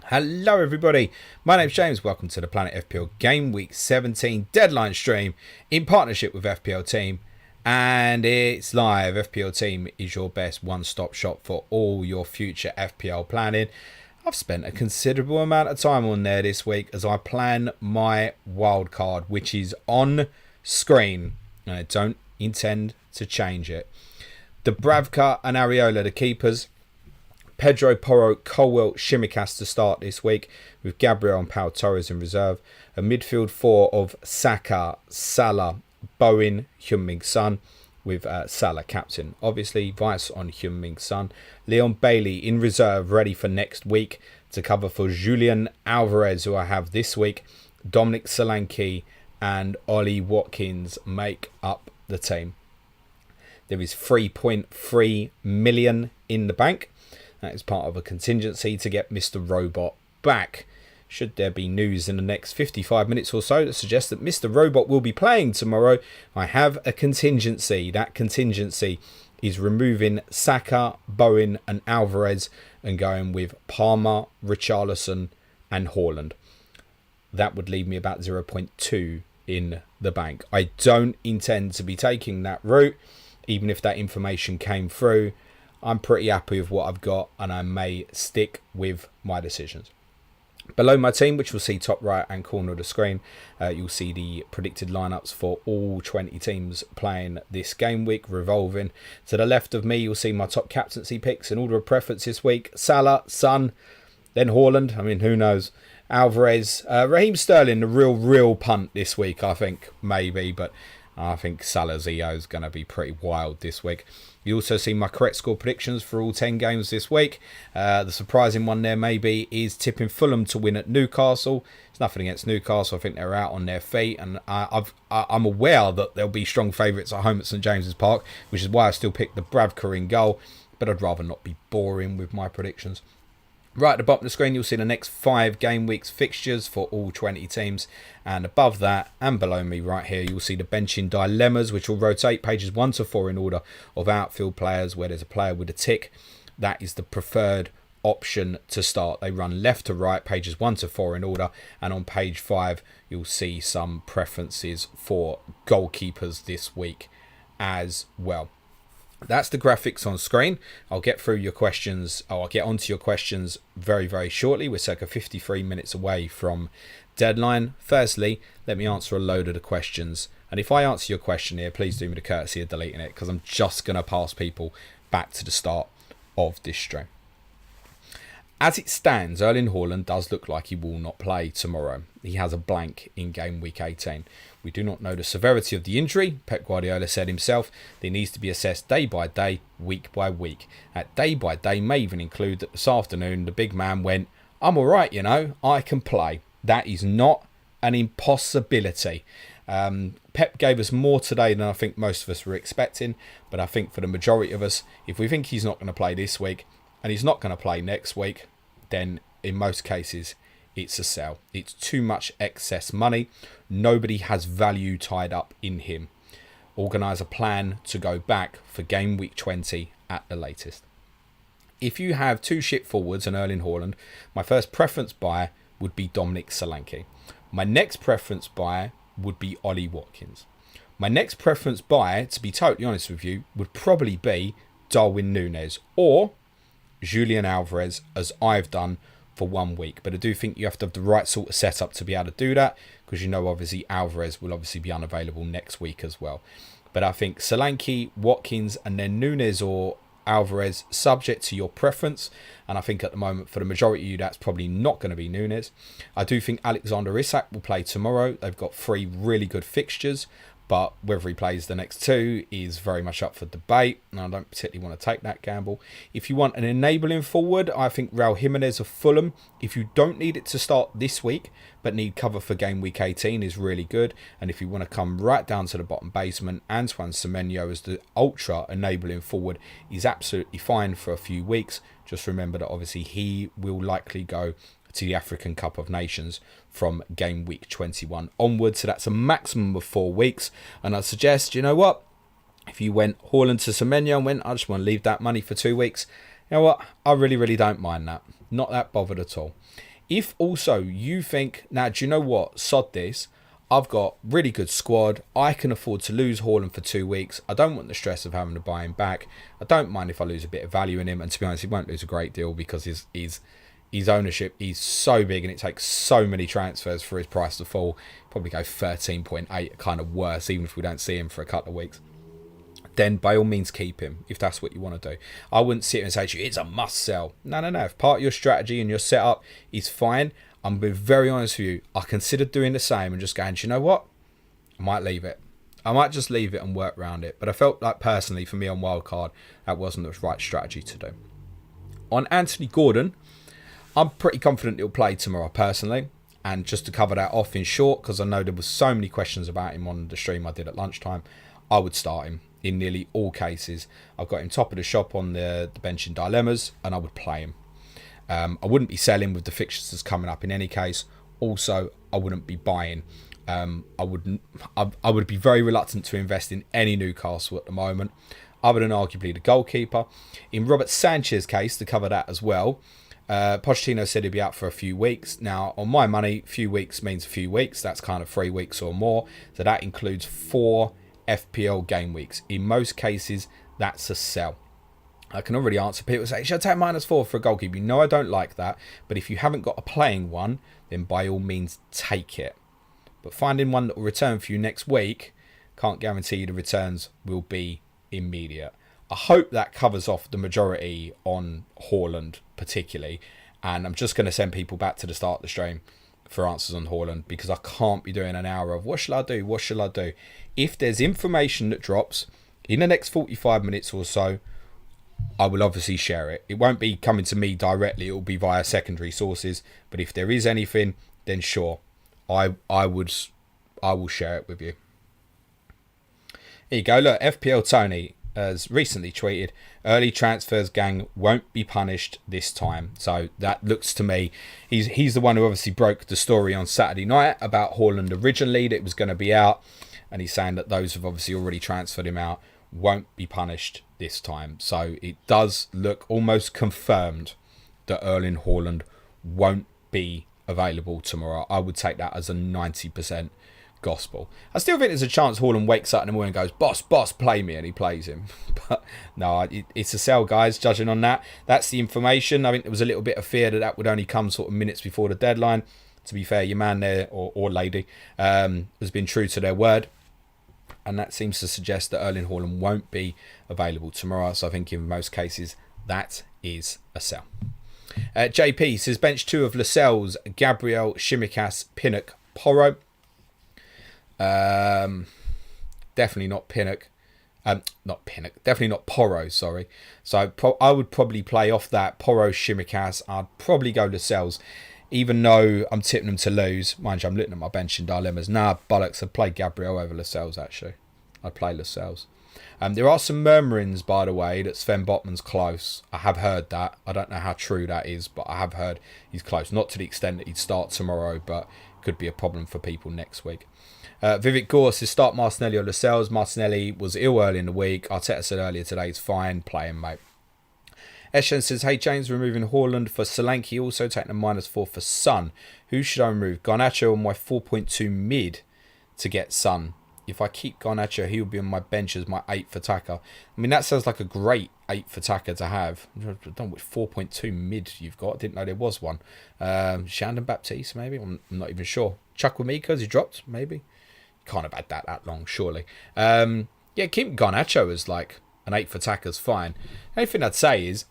Hello everybody, my name's James, welcome to the Planet FPL Game Week 17 Deadline stream in partnership with FPL Team, and it's live. FPL Team is your best one-stop shop for all your future FPL planning. I've spent a considerable amount of time on there this week as I plan my wildcard, which is on screen, and I don't intend to change it. Dubravka and Areola, the keepers. Pedro Porro, Colwell, Shimikas to start this week, with Gabriel and Pau Torres in reserve. A midfield four of Saka, Salah, Bowen, Heung-min Son, with Salah captain. Obviously, vice on Heung-min Son. Leon Bailey in reserve, ready for next week to cover for Julian Alvarez, who I have this week. Dominic Solanke and Ollie Watkins make up the team. There is 3.3 million in the bank. That is part of a contingency to get Mr. Robot back. Should there be news in the next 55 minutes or so that suggests that Mr. Robot will be playing tomorrow, I have a contingency. That contingency is removing Saka, Bowen and Alvarez and going with Palmer, Richarlison and Haaland. That would leave me about 0.2 in the bank. I don't intend to be taking that route, even if that information came through. I'm pretty happy with what I've got, and I may stick with my decisions. Below my team, which you'll see top right hand corner of the screen, you'll see the predicted lineups for all 20 teams playing this game week, revolving. To the left of me, you'll see my top captaincy picks in order of preference this week. Salah, Son, then Haaland. I mean, who knows? Alvarez, Raheem Sterling, the real punt this week, I think, maybe, but I think Salah's EO is going to be pretty wild this week. You also see my correct score predictions for all 10 games this week. The surprising one there maybe is tipping Fulham to win at Newcastle. It's nothing against Newcastle. I think they're out on their feet. And I'm aware that there'll be strong favourites at home at St James's Park, which is why I still picked the Bravka in goal. But I'd rather not be boring with my predictions. Right at the bottom of the screen, you'll see the next 5 game weeks fixtures for all 20 teams. And above that and below me right here, you'll see the benching dilemmas, which will rotate pages 1 to 4 in order of outfield players, where there's a player with a tick. That is the preferred option to start. They run left to right, pages 1 to 4 in order. And on page 5, you'll see some preferences for goalkeepers this week as well. That's the graphics on screen. I'll get through your questions. I'll get onto your questions very shortly. We're circa 53 minutes away from deadline. Firstly, let me answer a load of the questions. And if I answer your question here, please do me the courtesy of deleting it, because I'm just going to pass people back to the start of this stream. As it stands, Erling Haaland does look like he will not play tomorrow. He has a blank in game week 18. We do not know the severity of the injury. Pep Guardiola said himself that it needs to be assessed day by day, week by week. At day by day may even include that this afternoon the big man went, "I'm alright, you know, I can play." That is not an impossibility. Pep gave us more today than I think most of us were expecting, but I think for the majority of us, if we think he's not going to play this week and he's not going to play next week, then in most cases it's a sell. It's too much excess money. Nobody has value tied up in him. Organise a plan to go back for game week 20 at the latest. If you have 2 shit forwards and Erling Haaland, my first preference buy would be Dominic Solanke. My next preference buy would be Ollie Watkins. My next preference buy, to be totally honest with you, would probably be Darwin Nunez or Julian Alvarez, as I've done for 1 week. But I do think you have to have the right sort of setup to be able to do that, because you know obviously Alvarez will obviously be unavailable next week as well. But I think Solanke, Watkins and then Nunez or Alvarez, subject to your preference. And I think at the moment for the majority of you that's probably not going to be Nunez. I do think Alexander Isak will play tomorrow. They've got 3 really good fixtures, but whether he plays the next 2 is very much up for debate, and I don't particularly want to take that gamble. If you want an enabling forward, I think Raul Jimenez of Fulham, if you don't need it to start this week, but need cover for game week 18, is really good. And if you want to come right down to the bottom basement, Antoine Semenyo as the ultra enabling forward is absolutely fine for a few weeks. Just remember that obviously he will likely go to the African Cup of Nations from game week 21 onwards. So that's a maximum of 4 weeks. And I suggest, you know what? If you went Haaland to Semenyo and went, I just want to leave that money for 2 weeks. You know what? I really don't mind that. Not that bothered at all. If also you think, now, do you know what? Sod this. I've got really good squad. I can afford to lose Haaland for 2 weeks. I don't want the stress of having to buy him back. I don't mind if I lose a bit of value in him. And to be honest, he won't lose a great deal because his ownership is so big and it takes so many transfers for his price to fall. Probably go 13.8, kind of worse, even if we don't see him for a couple of weeks. Then by all means keep him if that's what you want to do. I wouldn't sit here and say to you, it's a must sell. No. If part of your strategy and your setup is fine, I'm going to be very honest with you. I considered doing the same and just going, do you know what? I might leave it. I might just leave it and work around it. But I felt like personally for me on wildcard, that wasn't the right strategy to do. On Anthony Gordon, I'm pretty confident he'll play tomorrow personally. And just to cover that off in short, because I know there was so many questions about him on the stream I did at lunchtime, I would start him in nearly all cases. I've got him top of the shop on the bench in dilemmas and I would play him. I wouldn't be selling with the fixtures that's coming up in any case. Also, I wouldn't be buying. I would be very reluctant to invest in any Newcastle at the moment, other than arguably the goalkeeper. In Robert Sanchez's case, to cover that as well, Pochettino said he'd be out for a few weeks. Now, on my money, few weeks means a few weeks. That's kind of 3 weeks or more. So that includes 4 FPL game weeks. In most cases, that's a sell. I can already answer people say, should I take -4 for a goalkeeper? You know I don't like that. But if you haven't got a playing one, then by all means take it. But finding one that will return for you next week, can't guarantee you the returns will be immediate. I hope that covers off the majority on Haaland particularly. And I'm just going to send people back to the start of the stream for answers on Haaland because I can't be doing an hour of what shall I do? What shall I do? If there's information that drops in the next 45 minutes or so, I will obviously share it. It won't be coming to me directly. It will be via secondary sources. But if there is anything, then sure, I will share it with you. Here you go. Look, FPL Tony has recently tweeted, early transfers gang won't be punished this time. So that looks to me, he's the one who obviously broke the story on Saturday night about Haaland originally, that it was going to be out. And he's saying that those who've obviously already transferred him out won't be punished this time. So it does look almost confirmed that Erling Haaland won't be available tomorrow. I would take that as a 90% gospel. I still think there's a chance Haaland wakes up in the morning and goes, boss, play me, and he plays him. But no, it's a sell, guys, judging on that. That's the information. I think there was a little bit of fear that would only come sort of minutes before the deadline. To be fair, your man there, or lady, has been true to their word. And that seems to suggest that Erling Haaland won't be available tomorrow. So I think in most cases, that is a sell. JP says, bench 2 of Lascelles, Gabriel, Shimikas, Pinnock, Porro. Definitely not Pinnock. Definitely not Porro, sorry. So I would probably play off that Porro, Shimikas. I'd probably go Lascelles. Even though I'm tipping them to lose. Mind you, I'm looking at my bench in dilemmas. Nah, bollocks. I'd play Gabriel over Lascelles, actually. I'd play Lascelles. There are some murmurings, by the way, that Sven Botman's close. I have heard that. I don't know how true that is, but I have heard he's close. Not to the extent that he'd start tomorrow, but could be a problem for people next week. Vivek Gore says, start Martinelli or Lascelles. Martinelli was ill early in the week. Arteta said earlier today, he's fine. Play him, mate. Eshen says, hey James, removing Haaland for Solanke, also taking a -4 for Son. Who should I remove? Garnacho on my 4.2 mid to get Son. If I keep Garnacho, he will be on my bench as my 8th attacker. I mean, that sounds like a great 8th attacker to have. I don't know which 4.2 mid you've got. I didn't know there was one. Shandon Baptiste, maybe? I'm not even sure. Chukwuemeka, he dropped, maybe? Can't have had that long, surely. Yeah, keep Garnacho as like an 8th attacker's fine. The only thing I'd say is,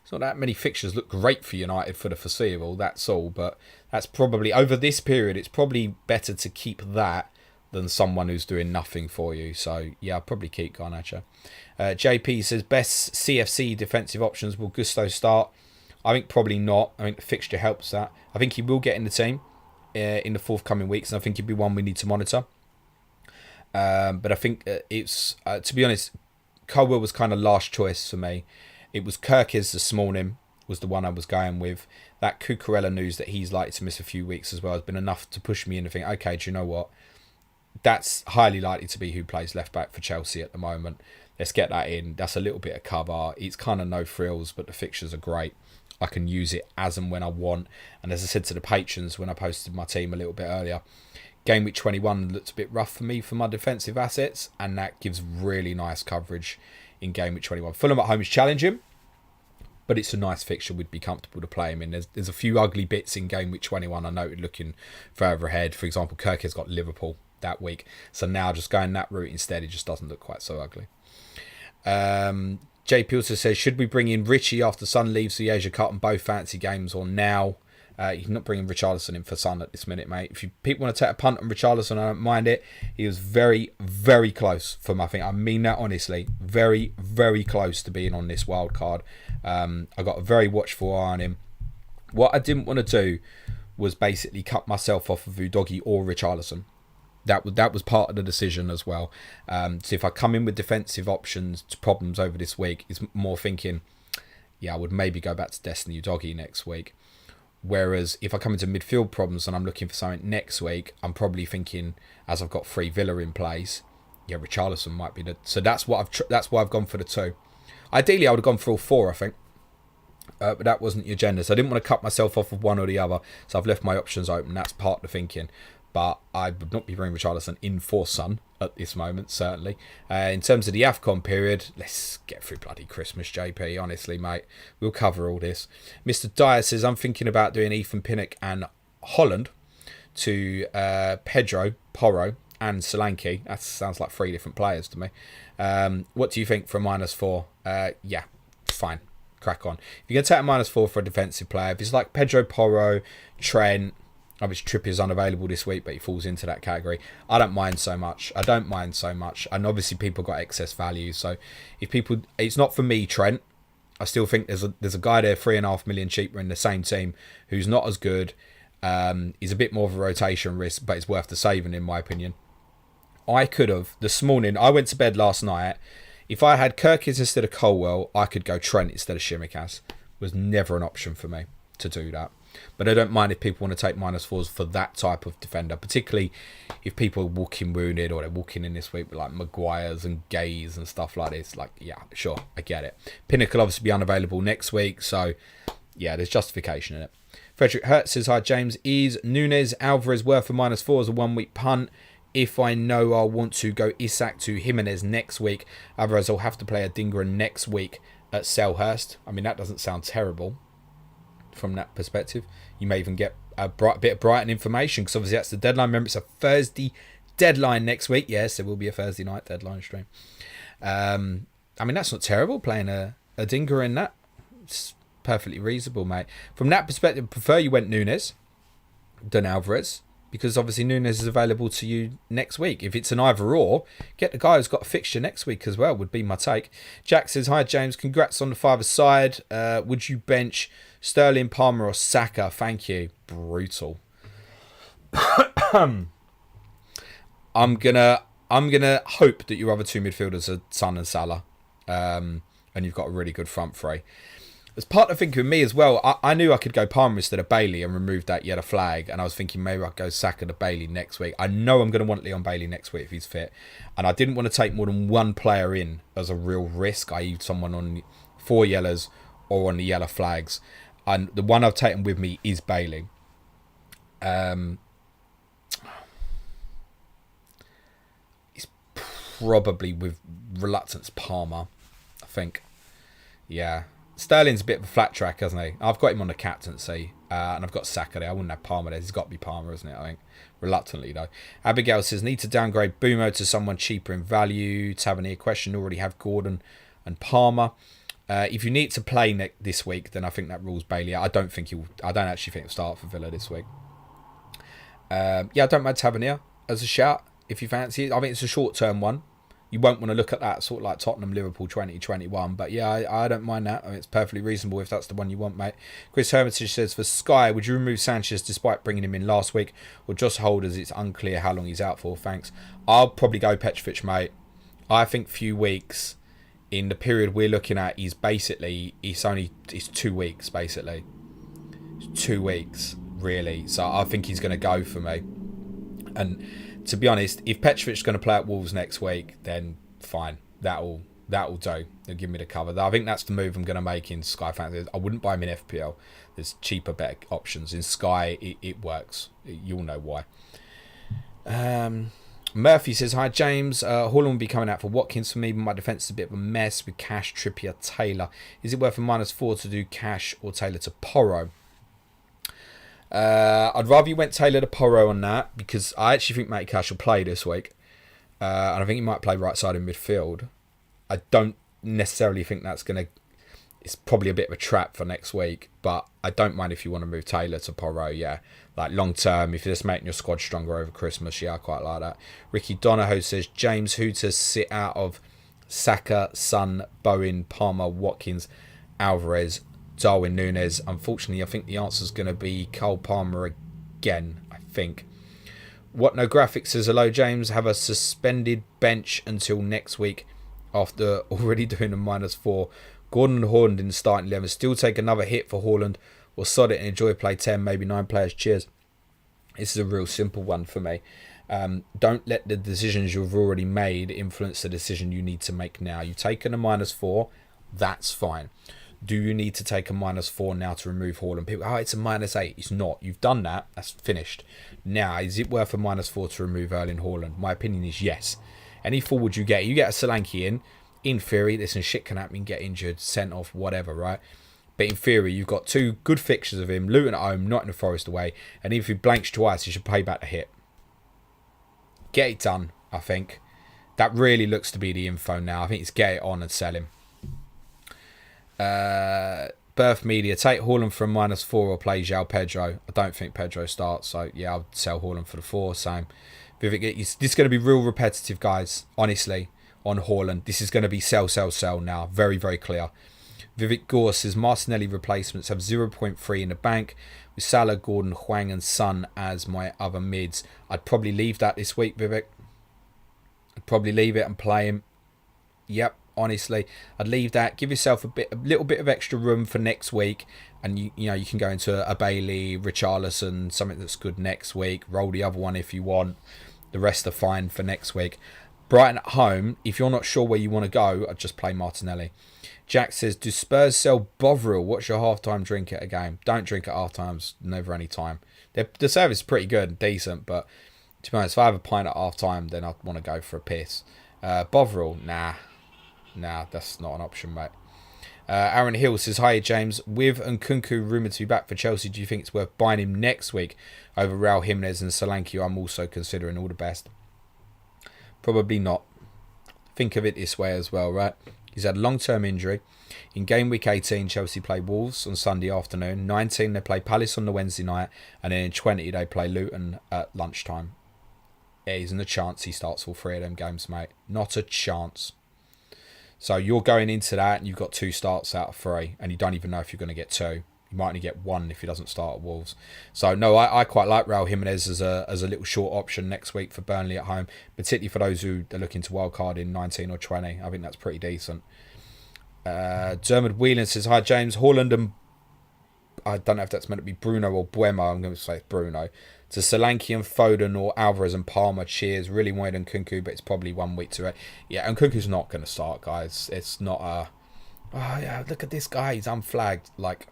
it's not that many fixtures look great for United for the foreseeable, that's all. But that's probably, over this period, it's probably better to keep that than someone who's doing nothing for you. So, yeah, I'll probably keep Garnacho. JP says, best CFC defensive options, will Gusto start? I think probably not. I think the fixture helps that. I think he will get in the team in the forthcoming weeks, and I think he'll be one we need to monitor. But I think it's, to be honest, Colwell was kind of last choice for me. It was Kirkes this morning, was the one I was going with. That Cucurella news that he's likely to miss a few weeks as well has been enough to push me in to think, okay, do you know what? That's highly likely to be who plays left back for Chelsea at the moment. Let's get that in. That's a little bit of cover. It's kind of no frills, but the fixtures are great. I can use it as and when I want. And as I said to the patrons when I posted my team a little bit earlier, Game Week 21 looks a bit rough for me for my defensive assets, and that gives really nice coverage in Game Week 21. Fulham at home is challenging, but it's a nice fixture we'd be comfortable to play him in. There's a few ugly bits in Game Week 21 I noted looking further ahead. For example, Kirk has got Liverpool that week, so now just going that route instead, it just doesn't look quite so ugly. JP also says, should we bring in Richie after Son leaves the Asia Cup and both fancy games, or now? You're not bringing Richarlison in for Son at this minute, mate. If people want to take a punt on Richarlison, I don't mind it. He was very, very close for my thing. I mean that honestly. Very, very close to being on this wild card. I got a very watchful eye on him. What I didn't want to do was basically cut myself off of Udogie or Richarlison. That was part of the decision as well. So if I come in with defensive options to problems over this week, it's more thinking, I would maybe go back to Destiny Udogie next week. Whereas if I come into midfield problems and I'm looking for something next week, I'm probably thinking, as I've got 3 Villa in place, Richarlison might be the. So that's why I've gone for the 2. Ideally, I would have gone for all 4, I think, but that wasn't the agenda. So I didn't want to cut myself off of one or the other. So I've left my options open. That's part of the thinking. But I would not be bringing Richarlison in for Son at this moment, certainly. In terms of the AFCON period, let's get through bloody Christmas, JP. Honestly, mate, we'll cover all this. Mr. Dyer says, I'm thinking about doing Ethan Pinnock and Holland to Pedro, Porro and Solanke. That sounds like 3 different players to me. What do you think for -4? Fine. Crack on. If you're going to take a -4 for a defensive player, if it's like Pedro Porro, Trent, obviously Trippier's unavailable this week, but he falls into that category. I don't mind so much. And obviously people got excess value. So if people, it's not for me, Trent. I still think there's a guy there 3.5 million cheaper in the same team who's not as good. He's a bit more of a rotation risk, but it's worth the saving in my opinion. I could have, this morning, I went to bed last night. If I had Kirkis instead of Colwell, I could go Trent instead of Shimikas. Was never an option for me to do that. But I don't mind if people want to take -4s for that type of defender, particularly if people are walking wounded or they're walking in this week with like Maguires and Gaze and stuff like this. Like, yeah, sure, I get it. Pinnock will obviously be unavailable next week, so yeah, there's justification in it. Frederick Hertz says, hi James, is Nunez Alvarez worth a -4 as a 1 week punt? If I know I want to go Isak to Jimenez next week, Alvarez will have to play a dinger next week at Selhurst. I mean, that doesn't sound terrible from that perspective. You may even get a bit of Brighton information, because obviously that's the deadline. Remember, it's a Thursday deadline next week. Yes, there will be a Thursday night deadline stream. I mean, that's not terrible, playing a dinger in that. It's perfectly reasonable, mate. From that perspective, I prefer you went Nunez than Alvarez, because obviously Nunez is available to you next week. If it's an either or, get the guy who's got a fixture next week as well, would be my take. Jack says, hi James, congrats on the 5-a-side. Would you bench Sterling, Palmer or Saka? Thank you. Brutal. I'm gonna hope that your other 2 midfielders are Son and Salah, and you've got a really good front 3. As part of thinking with me as well, I knew I could go Palmer instead of Bailey and remove that yellow flag, and I was thinking maybe I'd go Saka to Bailey next week. I know I'm going to want Leon Bailey next week if he's fit, and I didn't want to take more than 1 player in as a real risk, i.e. someone on 4 yellows or on the yellow flags, and the one I've taken with me is Bailey. It's probably with reluctance Palmer, I think. Yeah. Sterling's a bit of a flat track, hasn't he? I've got him on the captaincy, and I've got Saka there. I wouldn't have Palmer there. It's got to be Palmer, isn't it? I think. Reluctantly, though. Abigail says, need to downgrade Mbeumo to someone cheaper in value. Tavernier question, already have Gordon and Palmer. If you need to play this week, then I think that rules Bailey out. I don't actually think he'll start for Villa this week. I don't mind Tavernier as a shout if you fancy it. I think it's a short-term one. You won't want to look at that sort of like Tottenham, Liverpool 2021. But yeah, I don't mind that. I mean, it's perfectly reasonable if that's the one you want, mate. Chris Hermitage says, for Sky, would you remove Sanchez despite bringing him in last week, or just hold as it's unclear how long he's out for? Thanks. I'll probably go Petrovic, mate. I think few weeks in the period we're looking at is basically, it's 2 weeks, basically. It's 2 weeks, really. So I think he's going to go for me. And to be honest, if Petrovic's going to play at Wolves next week, then fine. That'll That'll do. They'll give me the cover. I think that's the move I'm going to make in Sky Fantasy. I wouldn't buy him in FPL. There's cheaper, better options. In Sky, it works. You'll know why. Murphy says, hi James, Haaland will be coming out for Watkins for me, but my defence is a bit of a mess with Cash, Trippier, Taylor. Is it worth a -4 to do Cash or Taylor to Porro? I'd rather you went Taylor to Porro on that, because I actually think Matty Cash will play this week. And I think he might play right side in midfield. I don't necessarily think that's going to... It's probably a bit of a trap for next week, but I don't mind if you want to move Taylor to Porro, yeah. Like long term, if you're just making your squad stronger over Christmas, yeah, I quite like that. Ricky Donahoe says, James, who to sit out of Saka, Son, Bowen, Palmer, Watkins, Alvarez, Darwin, Nunez? Unfortunately, I think the answer is going to be Cole Palmer again, I think. What No Graphics says, hello, James. Have a suspended bench until next week after already doing a -4. Gordon and Haaland in the starting 11. Still take another hit for Haaland, or sod it and enjoy play 10, maybe 9 players. Cheers. This is a real simple one for me. Don't let the decisions you've already made influence the decision you need to make now. You've taken a -4. That's fine. Do you need to take a -4 now to remove Haaland? People, oh, it's a -8. It's not. You've done that. That's finished. Now, is it worth a -4 to remove Erling Haaland? My opinion is yes. Any forward you get a Solanke in theory, this and shit can happen, get injured, sent off, whatever, right? But in theory, you've got 2 good fixtures of him, Luton at home, Nottingham Forest away, and if he blanks twice, he should pay back the hit. Get it done, I think. That really looks to be the info now. I think it's get it on and sell him. Birth Media, take Haaland for a -4 or play João Pedro. I don't think Pedro starts, so yeah, I'll sell Haaland for the 4, same. Vivek, this is going to be real repetitive, guys, honestly. On Haaland, this is going to be sell, sell, sell now. Very, very clear. Vivek Gore says Martinelli replacements have 0.3 in the bank with Salah, Gordon, Hwang and Son as my other mids. I'd probably leave that this week, Vivek. I'd probably leave it and play him. Yep, honestly, I'd leave that. Give yourself a little bit of extra room for next week, and you know you can go into a Bailey, Richarlison, something that's good next week. Roll the other one if you want. The rest are fine for next week. Brighton at home, if you're not sure where you want to go, I'd just play Martinelli. Jack says, do Spurs sell Bovril? What's your half-time drink at a game? Don't drink at half-times, never any time. The service is pretty good and decent, but to be honest, if I have a pint at half-time, then I'd want to go for a piss. Bovril, nah, that's not an option, mate. Aaron Hill says, hi James, with Nkunku rumoured to be back for Chelsea, do you think it's worth buying him next week over Raul Jimenez and Solanke? I'm also considering. All the best. Probably not. Think of it this way as well, right? He's had a long-term injury. In game week 18, Chelsea play Wolves on Sunday afternoon. 19, they play Palace on the Wednesday night. And then in 20, they play Luton at lunchtime. There isn't a chance he starts all 3 of them games, mate. Not a chance. So you're going into that and you've got 2 starts out of 3. And you don't even know if you're going to get 2. You might only get 1 if he doesn't start at Wolves. So, no, I quite like Raul Jimenez as a little short option next week for Burnley at home, particularly for those who are looking to wildcard in 19 or 20. I think that's pretty decent. Dermot Whelan says, hi, James. Haaland and... I don't know if that's meant to be Bruno or Mbeumo. I'm going to say it's Bruno. To Solanke and Foden or Alvarez and Palmer. Cheers. Really wanted Nkunku, but it's probably 1 week to it. Yeah, Nkunku's not going to start, guys. It's not a... Oh, yeah, look at this guy. He's unflagged. Like...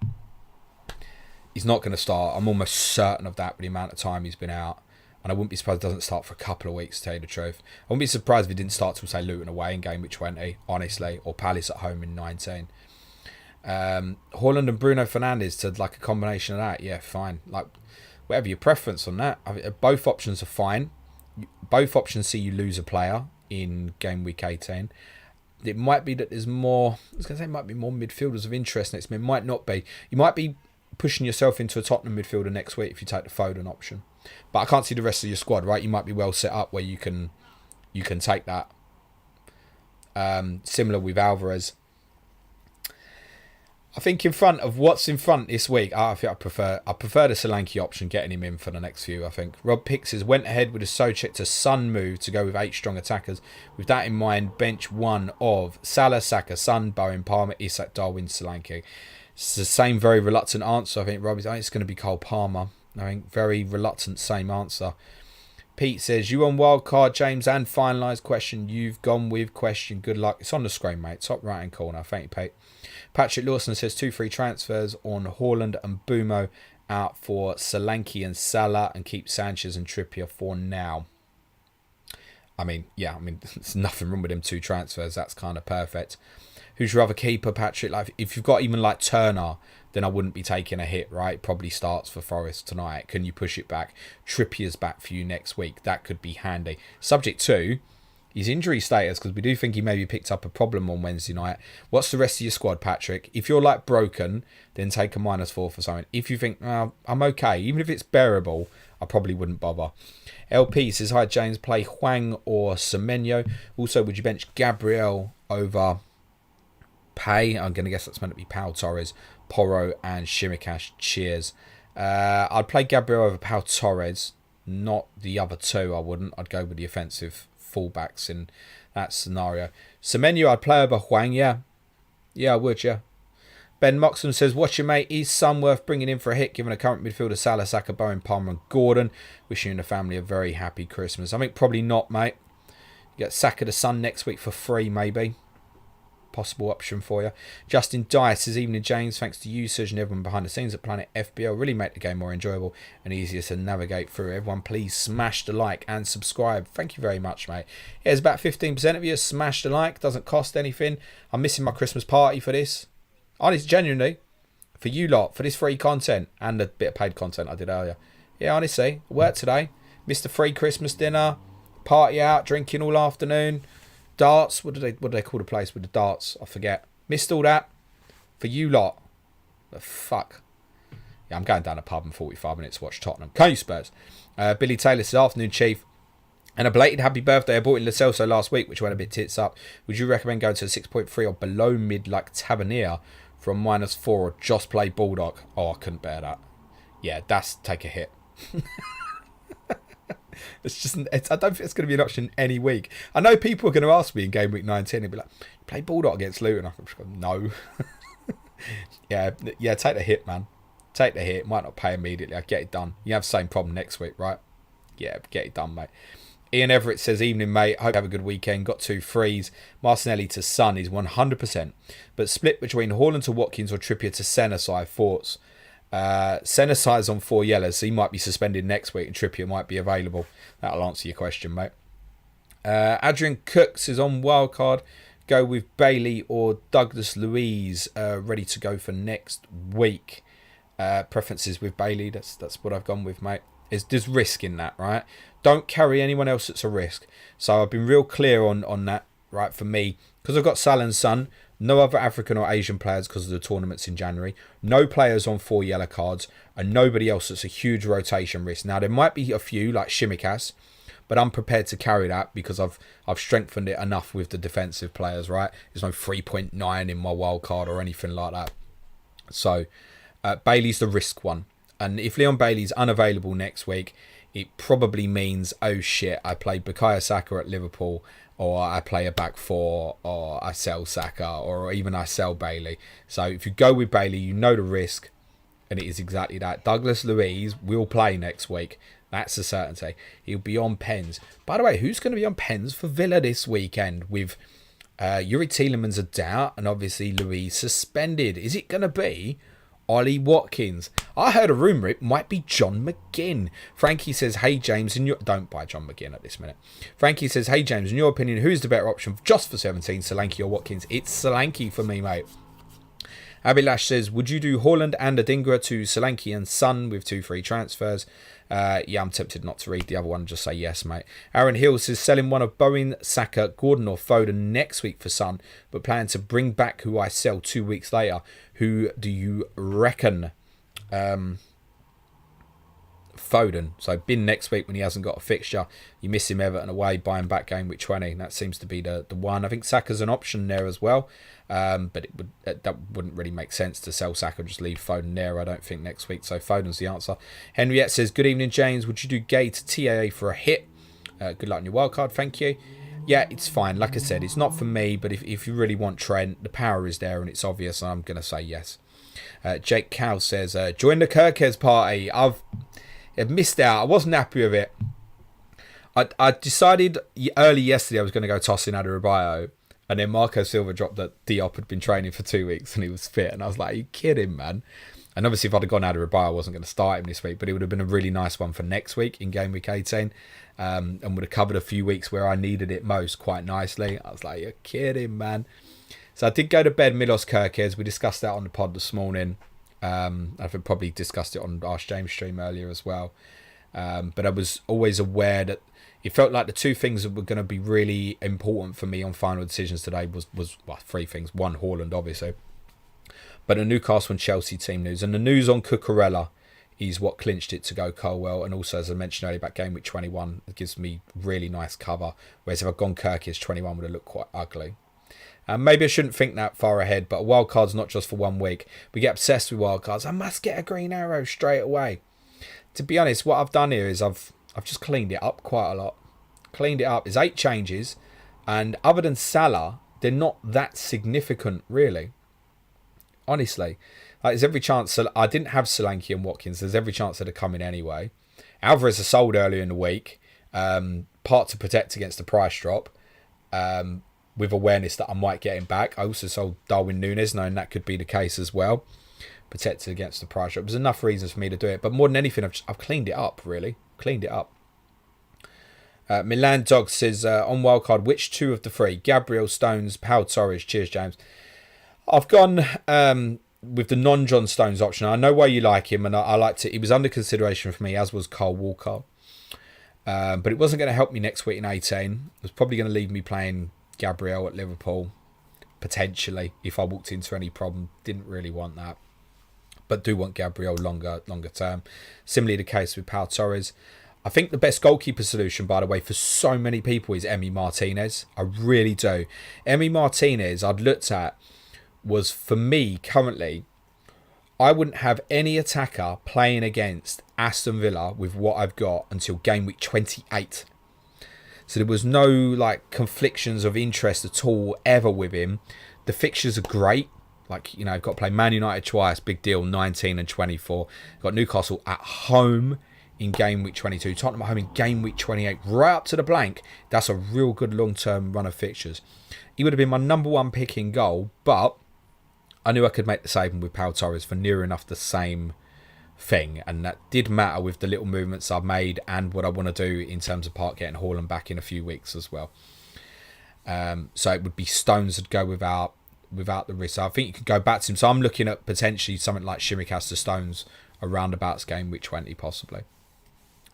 He's not going to start. I'm almost certain of that with the amount of time he's been out. And I wouldn't be surprised if he doesn't start for a couple of weeks, to tell you the truth. I wouldn't be surprised if he didn't start till, say, Luton away in game week 20, honestly. Or Palace at home in 19. Haaland and Bruno Fernandes to like a combination of that. Yeah, fine. Like, whatever your preference on that. I mean, both options are fine. Both options see you lose a player in game week 18. It might be that there's more... I was going to say it might be more midfielders of interest next. It might not be. You might be pushing yourself into a Tottenham midfielder next week if you take the Foden option. But I can't see the rest of your squad, right? You might be well set up where you can take that. Similar with Alvarez. I think in front of what's in front this week, I think I prefer the Solanke option, getting him in for the next few, I think. Rob Pixes went ahead with a Soucek to Son move to go with 8 strong attackers. With that in mind, bench 1 of Salah, Saka, Son, Bowen, Palmer, Isak, Darwin, Solanke. It's the same very reluctant answer, I think, Rob. I think it's going to be Cole Palmer. I think very reluctant, same answer. Pete says, you on wildcard, James, and finalised question. You've gone with question. Good luck. It's on the screen, mate. Top right-hand corner. Thank you, Pete. Patrick Lawson says 2 free transfers on Haaland and Mbeumo out for Solanke and Salah, and keep Sanchez and Trippier for now. I mean, there's nothing wrong with them 2 transfers. That's kind of perfect. Who's your other keeper, Patrick? Like, if you've got even like Turner, then I wouldn't be taking a hit, right? Probably starts for Forest tonight. Can you push it back? Trippier's back for you next week. That could be handy. Subject to his injury status, because we do think he maybe picked up a problem on Wednesday night. What's the rest of your squad, Patrick? If you're like broken, then take a -4 for something. If you think, I'm okay, even if it's bearable, I probably wouldn't bother. LP says, hi James, play Hwang or Semenyo. Also, would you bench Gabriel over Pay? I'm going to guess that's meant to be Pau Torres, Porro and Shimikash. Cheers. I'd play Gabriel over Pau Torres, not the other 2. I wouldn't. I'd go with the offensive fullbacks in that scenario. Semenyo, I'd play over Hwang. Yeah, I would, yeah. Ben Moxham says, what's your mate? Is Son worth bringing in for a hit, given a current midfielder Salah, Saka, Bowen, Palmer and Gordon? Wishing you and the family a very happy Christmas. I think probably not, mate. You get Saka the Son next week for free, maybe. Possible option for you. Justin Dice says, evening James, thanks to you, Serge, and everyone behind the scenes at Planet FPL. Really make the game more enjoyable and easier to navigate through. Everyone please smash the like and subscribe. Thank you very much, mate. There's about 15% of you smash the like. Doesn't cost anything. I'm missing my Christmas party for this. Honest, genuinely, for you lot, for this free content and the bit of paid content I did earlier. Yeah, honestly, I worked today. Missed the free Christmas dinner. Party out, drinking all afternoon. Darts, what do they call the place with the darts? I forget. Missed all that for you lot. The fuck. Yeah, I'm going down a pub in 45 minutes to watch Tottenham. Can you, Spurs? Billy Taylor says, afternoon, Chief. And a belated happy birthday. I bought in Lo Celso last week, which went a bit tits up. Would you recommend going to a 6.3 or below mid like Tavernier from -4 or just play Bulldog? Oh, I couldn't bear that. Yeah, that's take a hit. I don't think it's going to be an option any week. I know people are going to ask me in game week 19 and be like, play Bulldog against Luton. I'm just going, no. yeah, take the hit, man. Take the hit. Might not pay immediately. I get it done. You have the same problem next week, right? Yeah, get it done, mate. Ian Everett says, evening, mate. Hope you have a good weekend. Got 2 frees. Martinelli to Son is 100%. But split between Haaland to Watkins or Trippier to Senesi. Thoughts? Senesi's on 4 yellows, so he might be suspended next week and Trippier might be available. That'll answer your question, mate. Adrian Cooks is on wildcard. Go with Bailey or Douglas Luiz, ready to go for next week. Preferences with Bailey. That's what I've gone with, mate. There's risk in that, right? Don't carry anyone else that's a risk. So I've been real clear on that, right? For me, because I've got Salah and Son. No other African or Asian players because of the tournaments in January. No players on 4 yellow cards. And nobody else that's a huge rotation risk. Now, there might be a few, like Shimikas. But I'm prepared to carry that because I've strengthened it enough with the defensive players, right? There's no 3.9 in my wild card or anything like that. So, Bailey's the risk one. And if Leon Bailey's unavailable next week, it probably means, oh shit, I play Bukayo Saka at Liverpool, or I play a back 4, or I sell Saka, or even I sell Bailey. So if you go with Bailey, you know the risk, and it is exactly that. Douglas Luiz will play next week. That's a certainty. He'll be on pens. By the way, who's going to be on pens for Villa this weekend with Yuri Tielemans a doubt, and obviously Luiz suspended? Is it going to be Ollie Watkins? I heard a rumour it might be John McGinn. Frankie says, hey James, don't buy John McGinn at this minute. Frankie says, hey James, in your opinion, who's the better option just for 17, Solanke or Watkins? It's Solanke for me, mate. Abilash says, would you do Haaland and Adingra to Solanke and Son with 2 free transfers? Yeah, I'm tempted not to read the other one. Just say yes, mate. Aaron Hill says, selling one of Bowen, Saka, Gordon or Foden next week for Son, but planning to bring back who I sell 2 weeks later. Who do you reckon? Foden. So bin next week when he hasn't got a fixture. You miss him Everton away, buying back game week 20. That seems to be the one. I think Saka's an option there as well. But that wouldn't really make sense to sell Saka, just leave Foden there, I don't think, next week. So Foden's the answer. Henriette says, good evening, James. Would you do Gay to TAA for a hit? Good luck on your wildcard, thank you. Yeah, it's fine. Like I said, it's not for me, but if you really want Trent, the power is there and it's obvious, and I'm going to say yes. Jake Cow says, join the Kirkes party. I've missed out. I wasn't happy with it. I decided early yesterday I was going to go toss in Adebayo, and then Marco Silva dropped that Diop had been training for 2 weeks and he was fit, and I was like, are you kidding, man? And obviously if I'd have gone Adebayo, I wasn't going to start him this week, but it would have been a really nice one for next week in game week 18, and would have covered a few weeks where I needed it most quite nicely. I was like, you're kidding, man. So I did go to bed Milos Kerkez. We discussed that on the pod this morning. I've probably discussed it on Ask James stream earlier as well. But I was always aware that it felt like the two things that were going to be really important for me on final decisions today was well, three things. One, Haaland, obviously. But the Newcastle and Chelsea team news. And the news on Cucurella is what clinched it to go Colwell. And also, as I mentioned earlier, about game week 21, it gives me really nice cover. Whereas if I'd gone Kirki's 21 would have looked quite ugly. Maybe I shouldn't think that far ahead, but a wild card's not just for 1 week. We get obsessed with wild cards. I must get a green arrow straight away. To be honest, what I've done here is I've just cleaned it up quite a lot. Cleaned it up. There's 8 changes, and other than Salah, they're not that significant, really. Honestly, there's every chance. I didn't have Solanke and Watkins. There's every chance that they're coming anyway. Alvarez is sold earlier in the week, part to protect against the price drop. With awareness that I might get him back. I also sold Darwin Nunez, knowing that could be the case as well. Protected against the price drop. There's enough reasons for me to do it. But more than anything, I've cleaned it up, really. Cleaned it up. Milan Dog says, on wildcard, which 2 of the 3? Gabriel, Stones, Pau Torres. Cheers, James. I've gone with the non-John Stones option. I know why you like him, and I liked it. He was under consideration for me, as was Carl Walker. But it wasn't going to help me next week in 18. It was probably going to leave me playing Gabriel at Liverpool, potentially, if I walked into any problem. Didn't really want that, but do want Gabriel longer term. Similarly the case with Pau Torres. I think the best goalkeeper solution, by the way, for so many people is Emi Martinez. I really do. Emi Martinez I'd looked at was, for me currently, I wouldn't have any attacker playing against Aston Villa with what I've got until game week 28. So there was no conflictions of interest at all ever with him. The fixtures are great. I've got to play Man United twice, big deal, 19 and 24. Got Newcastle at home in game week 22. Tottenham at home in game week 28, right up to the blank. That's a real good long-term run of fixtures. He would have been my number 1 pick in goal, but I knew I could make the saving with Pau Torres for near enough the same thing, and that did matter with the little movements I've made and what I want to do in terms of Park getting Haaland back in a few weeks as well. So it would be Stones that go without the risk. So I think you could go back to him. So I'm looking at potentially something like Shimicas to Stones around about game week 20 possibly.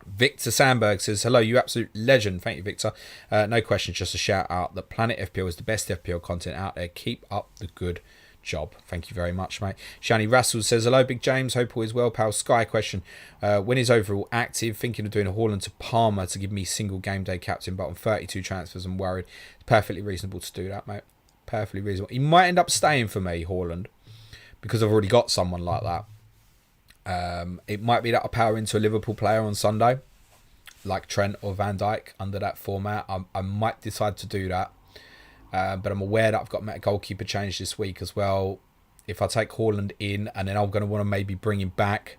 Victor Sandberg says, hello, you absolute legend. Thank you, Victor. No question, just a shout out that Planet FPL is the best FPL content out there. Keep up the good job. Thank you very much, mate. Shani Russell says, hello, Big James. Hope all is well, pal. Sky question. When is overall active? Thinking of doing a Haaland to Palmer to give me single game day captain, but on 32 transfers, I'm worried. It's perfectly reasonable to do that, mate. Perfectly reasonable. He might end up staying for me, Haaland, because I've already got someone like that. It might be that I power into a Liverpool player on Sunday, like Trent or Van Dijk under that format. I might decide to do that. But I'm aware that I've got a goalkeeper change this week as well. If I take Haaland in and then I'm going to want to maybe bring him back,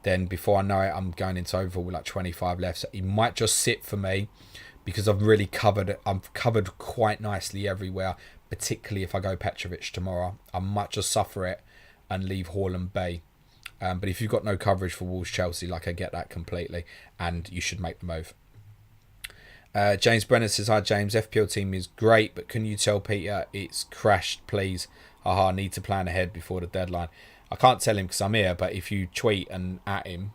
then before I know it, I'm going into overall with 25 left. So he might just sit for me because I've really covered quite nicely everywhere, particularly if I go Petrovic tomorrow. I might just suffer it and leave Haaland be. But if you've got no coverage for Wolves Chelsea, I get that completely, and you should make the move. James Brenner says, hi James, FPL team is great, but can you tell Peter it's crashed, please? Haha, need to plan ahead before the deadline. I can't tell him because I'm here, but if you tweet and at him,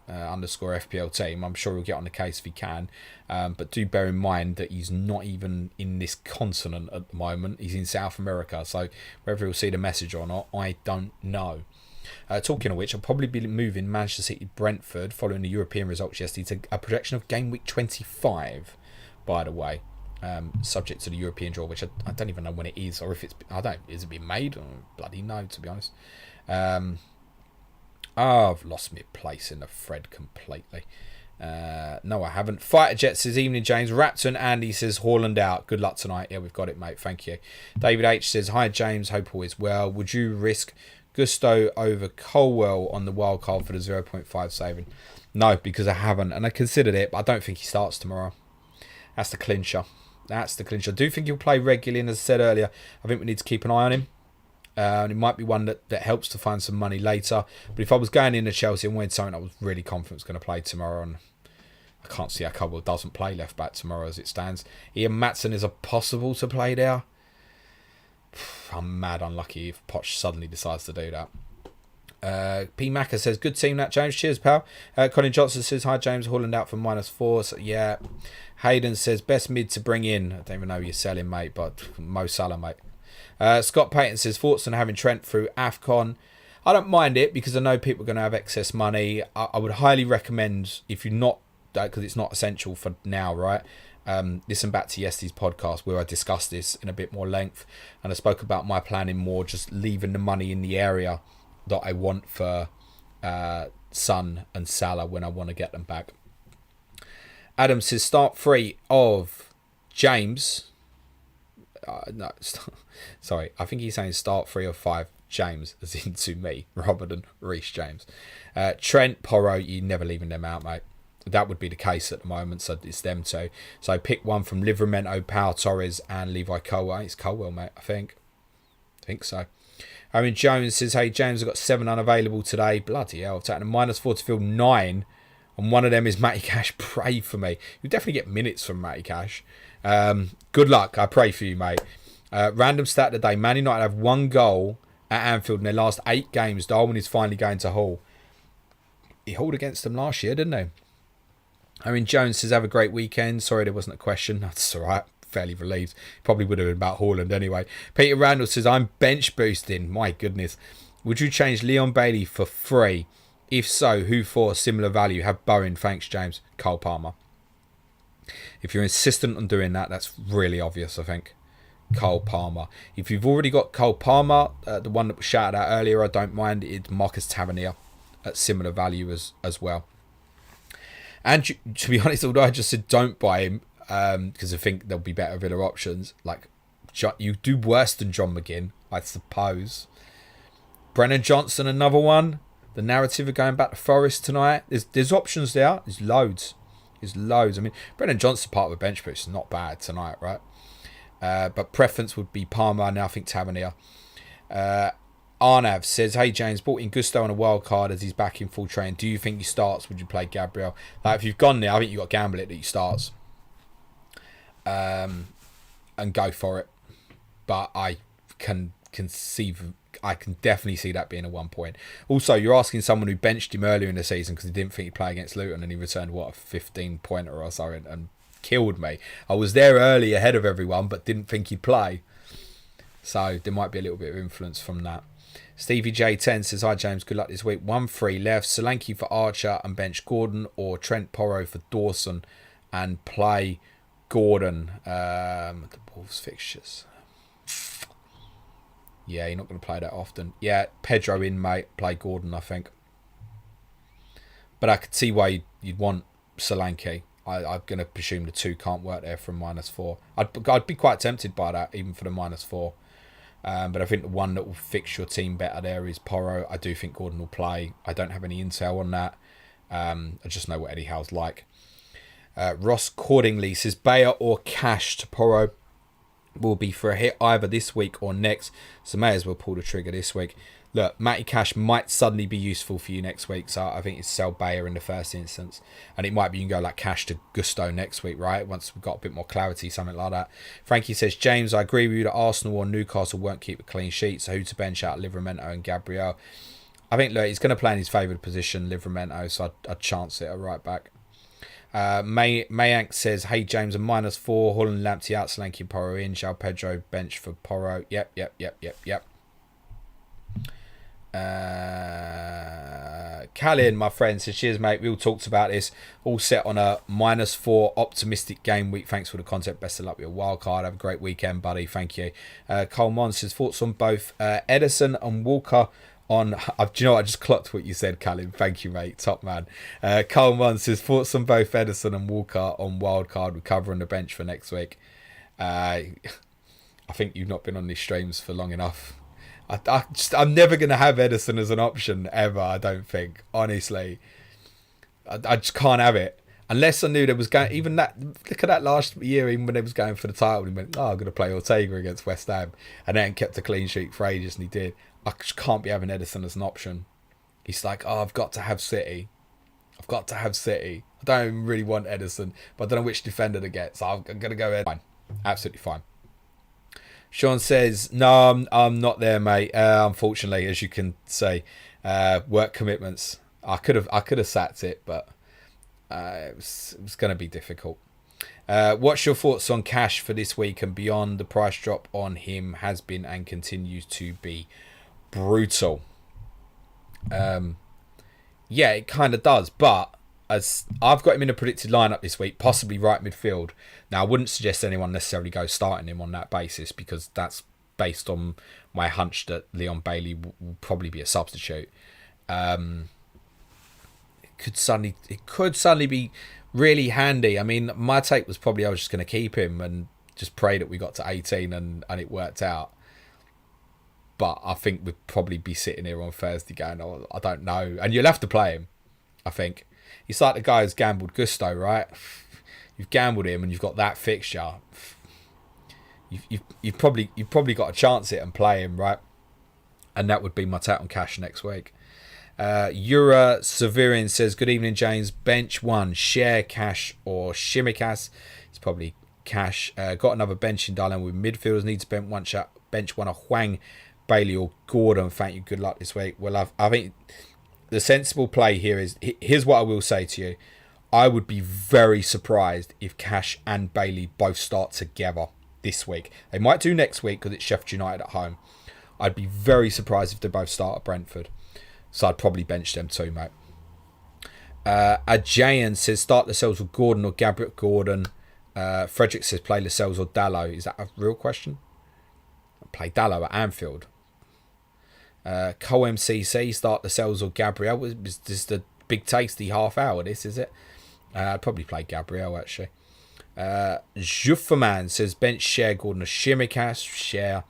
underscore FPL team, I'm sure he'll get on the case if he can. But do bear in mind that he's not even in this continent at the moment. He's in South America, so whether he'll see the message or not, I don't know. Talking of which, I'll probably be moving Manchester City Brentford following the European results yesterday to a projection of game week 25, by the way, subject to the European draw, which I don't even know when it is, or if it's, is it been made? I don't bloody know, to be honest. I've lost my place in the thread completely. No, I haven't. Fighter Jet says, evening, James. Raptor and Andy says, Haaland out. Good luck tonight. Yeah, we've got it, mate. Thank you. David H says, hi, James. Hope all is well. Would you risk Gusto over Colwell on the wild card for the 0.5 saving? No, because I haven't. And I considered it, but I don't think he starts tomorrow. That's the clincher. That's the clincher. I do think he'll play regularly, and as I said earlier, I think we need to keep an eye on him. And it might be one that helps to find some money later. But if I was going into Chelsea and winning something, I was really confident was going to play tomorrow. And I can't see how Cobble doesn't play left back tomorrow as it stands. Ian Matson is a possible to play there. I'm mad unlucky if Poch suddenly decides to do that. P. Macca says, good team that, James. Cheers, pal. Colin Johnson says, hi, James. Haaland out for -4. So, yeah. Hayden says, best mid to bring in. I don't even know who you're selling, mate, but Mo Salah, mate. Scott Payton says, thoughts on having Trent through AFCON. I don't mind it because I know people are going to have excess money. I would highly recommend, if you're not, because it's not essential for now, right? Listen back to yesterday's podcast where I discussed this in a bit more length, and I spoke about my planning more just leaving the money in the area that I want for Son and Salah when I want to get them back. Adam says, start 3 of James. No, sorry. I think he's saying start 3 of 5 James, as into me, rather than Reece James. Trent, Porro, you're never leaving them out, mate. That would be the case at the moment, so it's them two. So pick one from Livramento, Pau Torres, and Levi Colwell. It's Colwell, mate, I think so. Owen Jones says, hey, James, I've got 7 unavailable today. Bloody hell, I've taken a -4 to field 9. And one of them is Matty Cash. Pray for me. You'll definitely get minutes from Matty Cash. Good luck. I pray for you, mate. Random stat today. Man United have 1 goal at Anfield in their last 8 games. Darwin is finally going to Hull. He hauled against them last year, didn't he? I mean, Jones says, have a great weekend. Sorry, there wasn't a question. That's all right. Fairly relieved. Probably would have been about Haaland anyway. Peter Randall says, I'm bench boosting. My goodness. Would you change Leon Bailey for free? If so, who for similar value? Have Bowen. Thanks, James. Cole Palmer. If you're insistent on doing that, that's really obvious, I think. Cole Palmer. If you've already got Cole Palmer, the one that was shouted out earlier, I don't mind. It's Marcus Tavernier at similar value as well. And to be honest, although I just said don't buy him, because I think there'll be better Villa options, like you do worse than John McGinn, I suppose. Brennan Johnson, another one. The narrative of going back to Forest tonight. There's options there. There's loads. I mean, Brennan Johnson part of a bench boost is not bad tonight, right? But preference would be Palmer, and now I think Tavernier. Arnav says, hey James, bought in Gusto on a wild card as he's back in full train. Do you think he starts? Would you play Gabriel? Like, if you've gone there, I think you've got to gamble it that he starts. And go for it. But I can definitely see that being a 1 point. Also, you're asking someone who benched him earlier in the season because he didn't think he'd play against Luton, and he returned, a 15-pointer or something, and killed me. I was there early ahead of everyone, but didn't think he'd play. So there might be a little bit of influence from that. Stevie J10 says, hi James, good luck this week. 1-3 left. Solanke for Archer and bench Gordon, or Trent Porro for Dawson and play Gordon. The Wolves fixtures. Yeah, you're not going to play that often. Yeah, Pedro in, mate. Play Gordon, I think. But I could see why you'd want Solanke. I'm going to presume the 2 can't work there from -4. I'd be quite tempted by that, even for the -4. But I think the one that will fix your team better there is Porro. I do think Gordon will play. I don't have any intel on that. I just know what Eddie Howe's like. Ross Cordingly says, Bayer or Cash to Porro will be for a hit either this week or next, so may as well pull the trigger this week. Look, Matty Cash might suddenly be useful for you next week, so I think it's sell Bayer in the first instance, and it might be you can go like Cash to Gusto next week, right? Once we've got a bit more clarity, something like that. Frankie says, James, I agree with you that Arsenal or Newcastle won't keep a clean sheet, so who to bench out? Livramento and Gabriel. I think, look, he's going to play in his favoured position, Livramento, so I'd chance it at right back. Mayank says, hey James, a -4, Haaland, Lamptey out, Solanke, Porro in, João Pedro bench for Porro. Yep. Callan, my friend, says, cheers mate, we all talked about this, all set on a -4 optimistic game week. Thanks for the content, best of luck with your wild card, have a great weekend buddy, thank you. Cole Mon says, thoughts on both Edison and Walker Do you know what? I just clocked what you said, Callum. Thank you, mate. Top man. Coleman says thoughts on both Ederson and Walker on wildcard with cover on the bench for next week. I think you've not been on these streams for long enough. I'm never going to have Ederson as an option ever. I don't think, honestly. I just can't have it unless I knew there was going. Even that, look at that last year, even when they was going for the title, he went, "Oh, I'm going to play Ortega against West Ham," and then kept a clean sheet for ages, and he did. I just can't be having Ederson as an option. He's like, "Oh, I've got to have City. I've got to have City. I don't really want Ederson, but I don't know which defender to get, so I'm going to go Ederson." Fine, absolutely fine. Sean says, "No, I'm not there, mate. Unfortunately, as you can say, work commitments. I could have sacked it, but it was going to be difficult." What's your thoughts on Cash for this week and beyond? The price drop on him has been and continues to be brutal. Yeah, it kind of does, but as I've got him in a predicted lineup this week, possibly right midfield. Now, I wouldn't suggest anyone necessarily go starting him on that basis because that's based on my hunch that Leon Bailey will probably be a substitute. It could suddenly be really handy. I mean, my take was probably I was just going to keep him and just pray that we got to 18 and it worked out. But I think we'd probably be sitting here on Thursday going, "Oh, I don't know." And you'll have to play him, I think. He's like the guy who's gambled Gusto, right? You've gambled him and you've got that fixture. You've probably got to chance it and play him, right? And that would be my take on Cash next week. Yura Severian says, "Good evening, James. Bench one, share Cash or Shimikas." It's probably Cash. Got another benching dilemma with midfielders. Needs to bench one of Hwang, Bailey or Gordon. Thank you. Good luck this week. Well, I think the sensible play here is, here's what I will say to you. I would be very surprised if Cash and Bailey both start together this week. They might do next week because it's Sheffield United at home. I'd be very surprised if they both start at Brentford. So I'd probably bench them too, mate. Ajayan says, start Lascelles with Gordon or Gabriel Gordon. Frederick says, play Lascelles or Dallo. Is that a real question? Play Dallo at Anfield. Co-MCC, start Lascelles or Gabriel. Is this the big tasty half hour, this, is it? I'd probably play Gabriel, actually. Jufferman says, bench share Gordon or Shimikas. Share.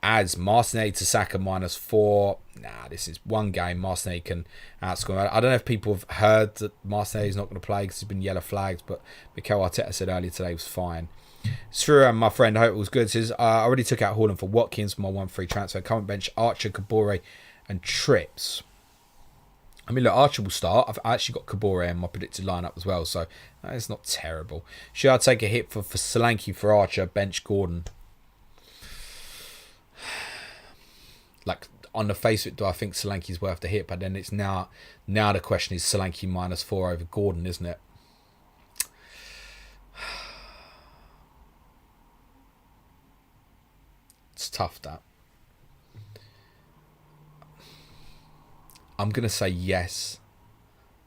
Adds Martinez to Saka -4. Nah, this is one game. Martinez can outscore. I don't know if people have heard that Martinez is not going to play because he's been yellow flagged, but Mikel Arteta said earlier today was fine. Sru, my friend, I hope it was good. Says, I already took out Haaland for Watkins for my 1-3 transfer. Current bench, Archer, Kabore and Trips. I mean, look, Archer will start. I've actually got Kabore in my predicted lineup as well, so it's not terrible. Should I take a hit for Solanke for Archer, bench Gordon? Like, on the face of it, do I think Solanke's worth the hit? But then it's now the question is Solanke -4 over Gordon, isn't it? It's tough, that. I'm going to say yes.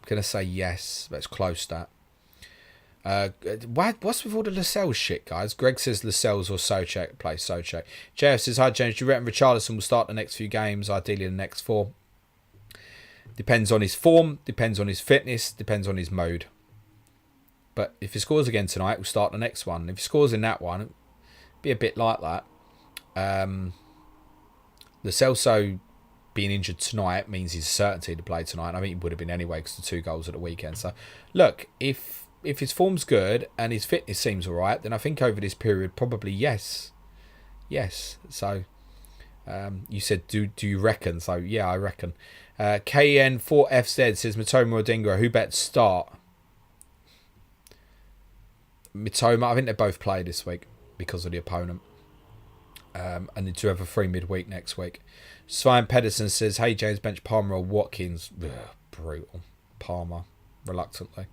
But it's close, that. What's with all the Lascelles shit, guys? Greg says Lascelles or Soucek. Play Soucek. JF says, hi, James. Do you reckon Richarlison will start the next few games, ideally the next 4? Depends on his form, depends on his fitness, depends on his mode. But if he scores again tonight, we'll start the next one. If he scores in that one, it'll be a bit like that. Lascelles being injured tonight means he's a certainty to play tonight. I mean, he would have been anyway because the 2 goals at the weekend. So, look, if his form's good and his fitness seems all right, then I think over this period, probably yes. So, you said, do you reckon? So, yeah, I reckon. KN4FZ says, Mitoma or Dingra, who bet start? Mitoma, I think they both play this week because of the opponent. And they do have a free midweek next week. Svein Pedersen says, hey, James, bench Palmer or Watkins? Ugh, brutal. Palmer, reluctantly.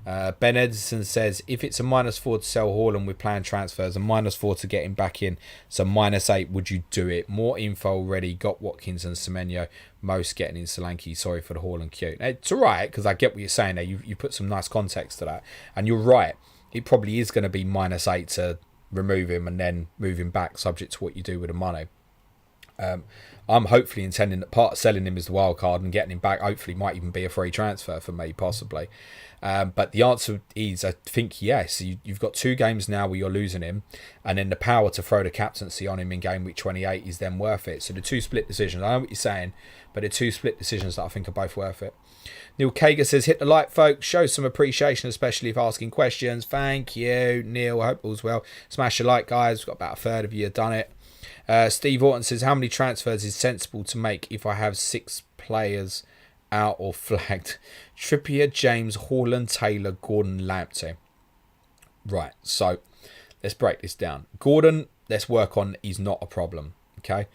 Ben Edison says, if it's a -4 to sell Haaland with planned transfers and -4 to get him back in, so -8, would you do it? More info already. Got Watkins and Semenyo. Most getting in Solanke. Sorry for the Haaland queue. It's all right, because I get what you're saying there. You put some nice context to that. And you're right. It probably is going to be -8 to remove him and then move him back, subject to what you do with the money. I'm hopefully intending that part of selling him is the wild card and getting him back hopefully might even be a free transfer for me, possibly. But the answer is, I think, yes. You've got 2 games now where you're losing him, and then the power to throw the captaincy on him in game week 28 is then worth it. So the 2 split decisions, I know what you're saying, but the 2 split decisions that I think are both worth it. Neil Kager says, hit the like, folks. Show some appreciation, especially if asking questions. Thank you, Neil. I hope all's well. Smash a like, guys. We've got about a third of you have done it. Steve Orton says, how many transfers is sensible to make if I have 6 players out or flagged? Trippier, James, Haaland, Taylor, Gordon, Lamptey. Right, so let's break this down. Gordon, let's work on, he's not a problem. Okay.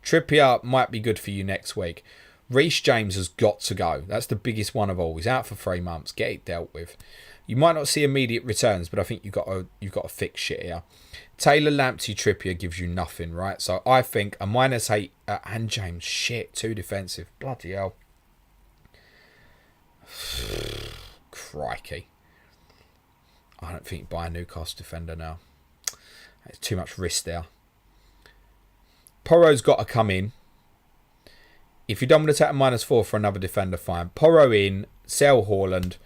Trippier might be good for you next week. Reece James has got to go. That's the biggest one of all. He's out for 3 months. Get it dealt with. You might not see immediate returns, but I think you've got to fix shit here. Taylor, Lamptey, Trippier gives you nothing, right? So I think a -8 and James, shit, too defensive. Bloody hell. Crikey. I don't think you buy a Newcastle defender now. There's too much risk there. Porro's got to come in. If you don't want to take a -4 for another defender, fine. Porro in, sell Haaland,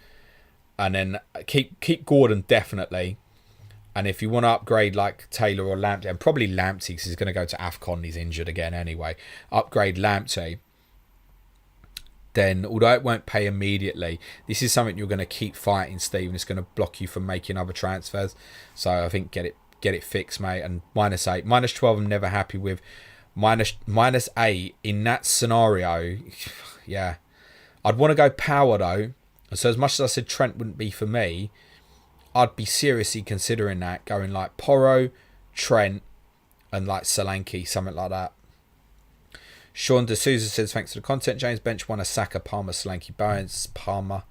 and then keep Gordon definitely. And if you want to upgrade like Taylor or Lamptey, and probably Lamptey because he's going to go to AFCON, he's injured again anyway. Upgrade Lamptey. Then, although it won't pay immediately, this is something you're going to keep fighting, Steve, and it's going to block you from making other transfers. So I think get it fixed, mate. And -8, -12, I'm never happy with. -8 in that scenario, yeah. I'd want to go power though. So as much as I said Trent wouldn't be for me, I'd be seriously considering that, going like Porro, Trent, and like Solanke, something like that. Sean D'Souza says, thanks for the content, James. Bench one, a Saka, Palmer, Solanke, Bowen, Palmer,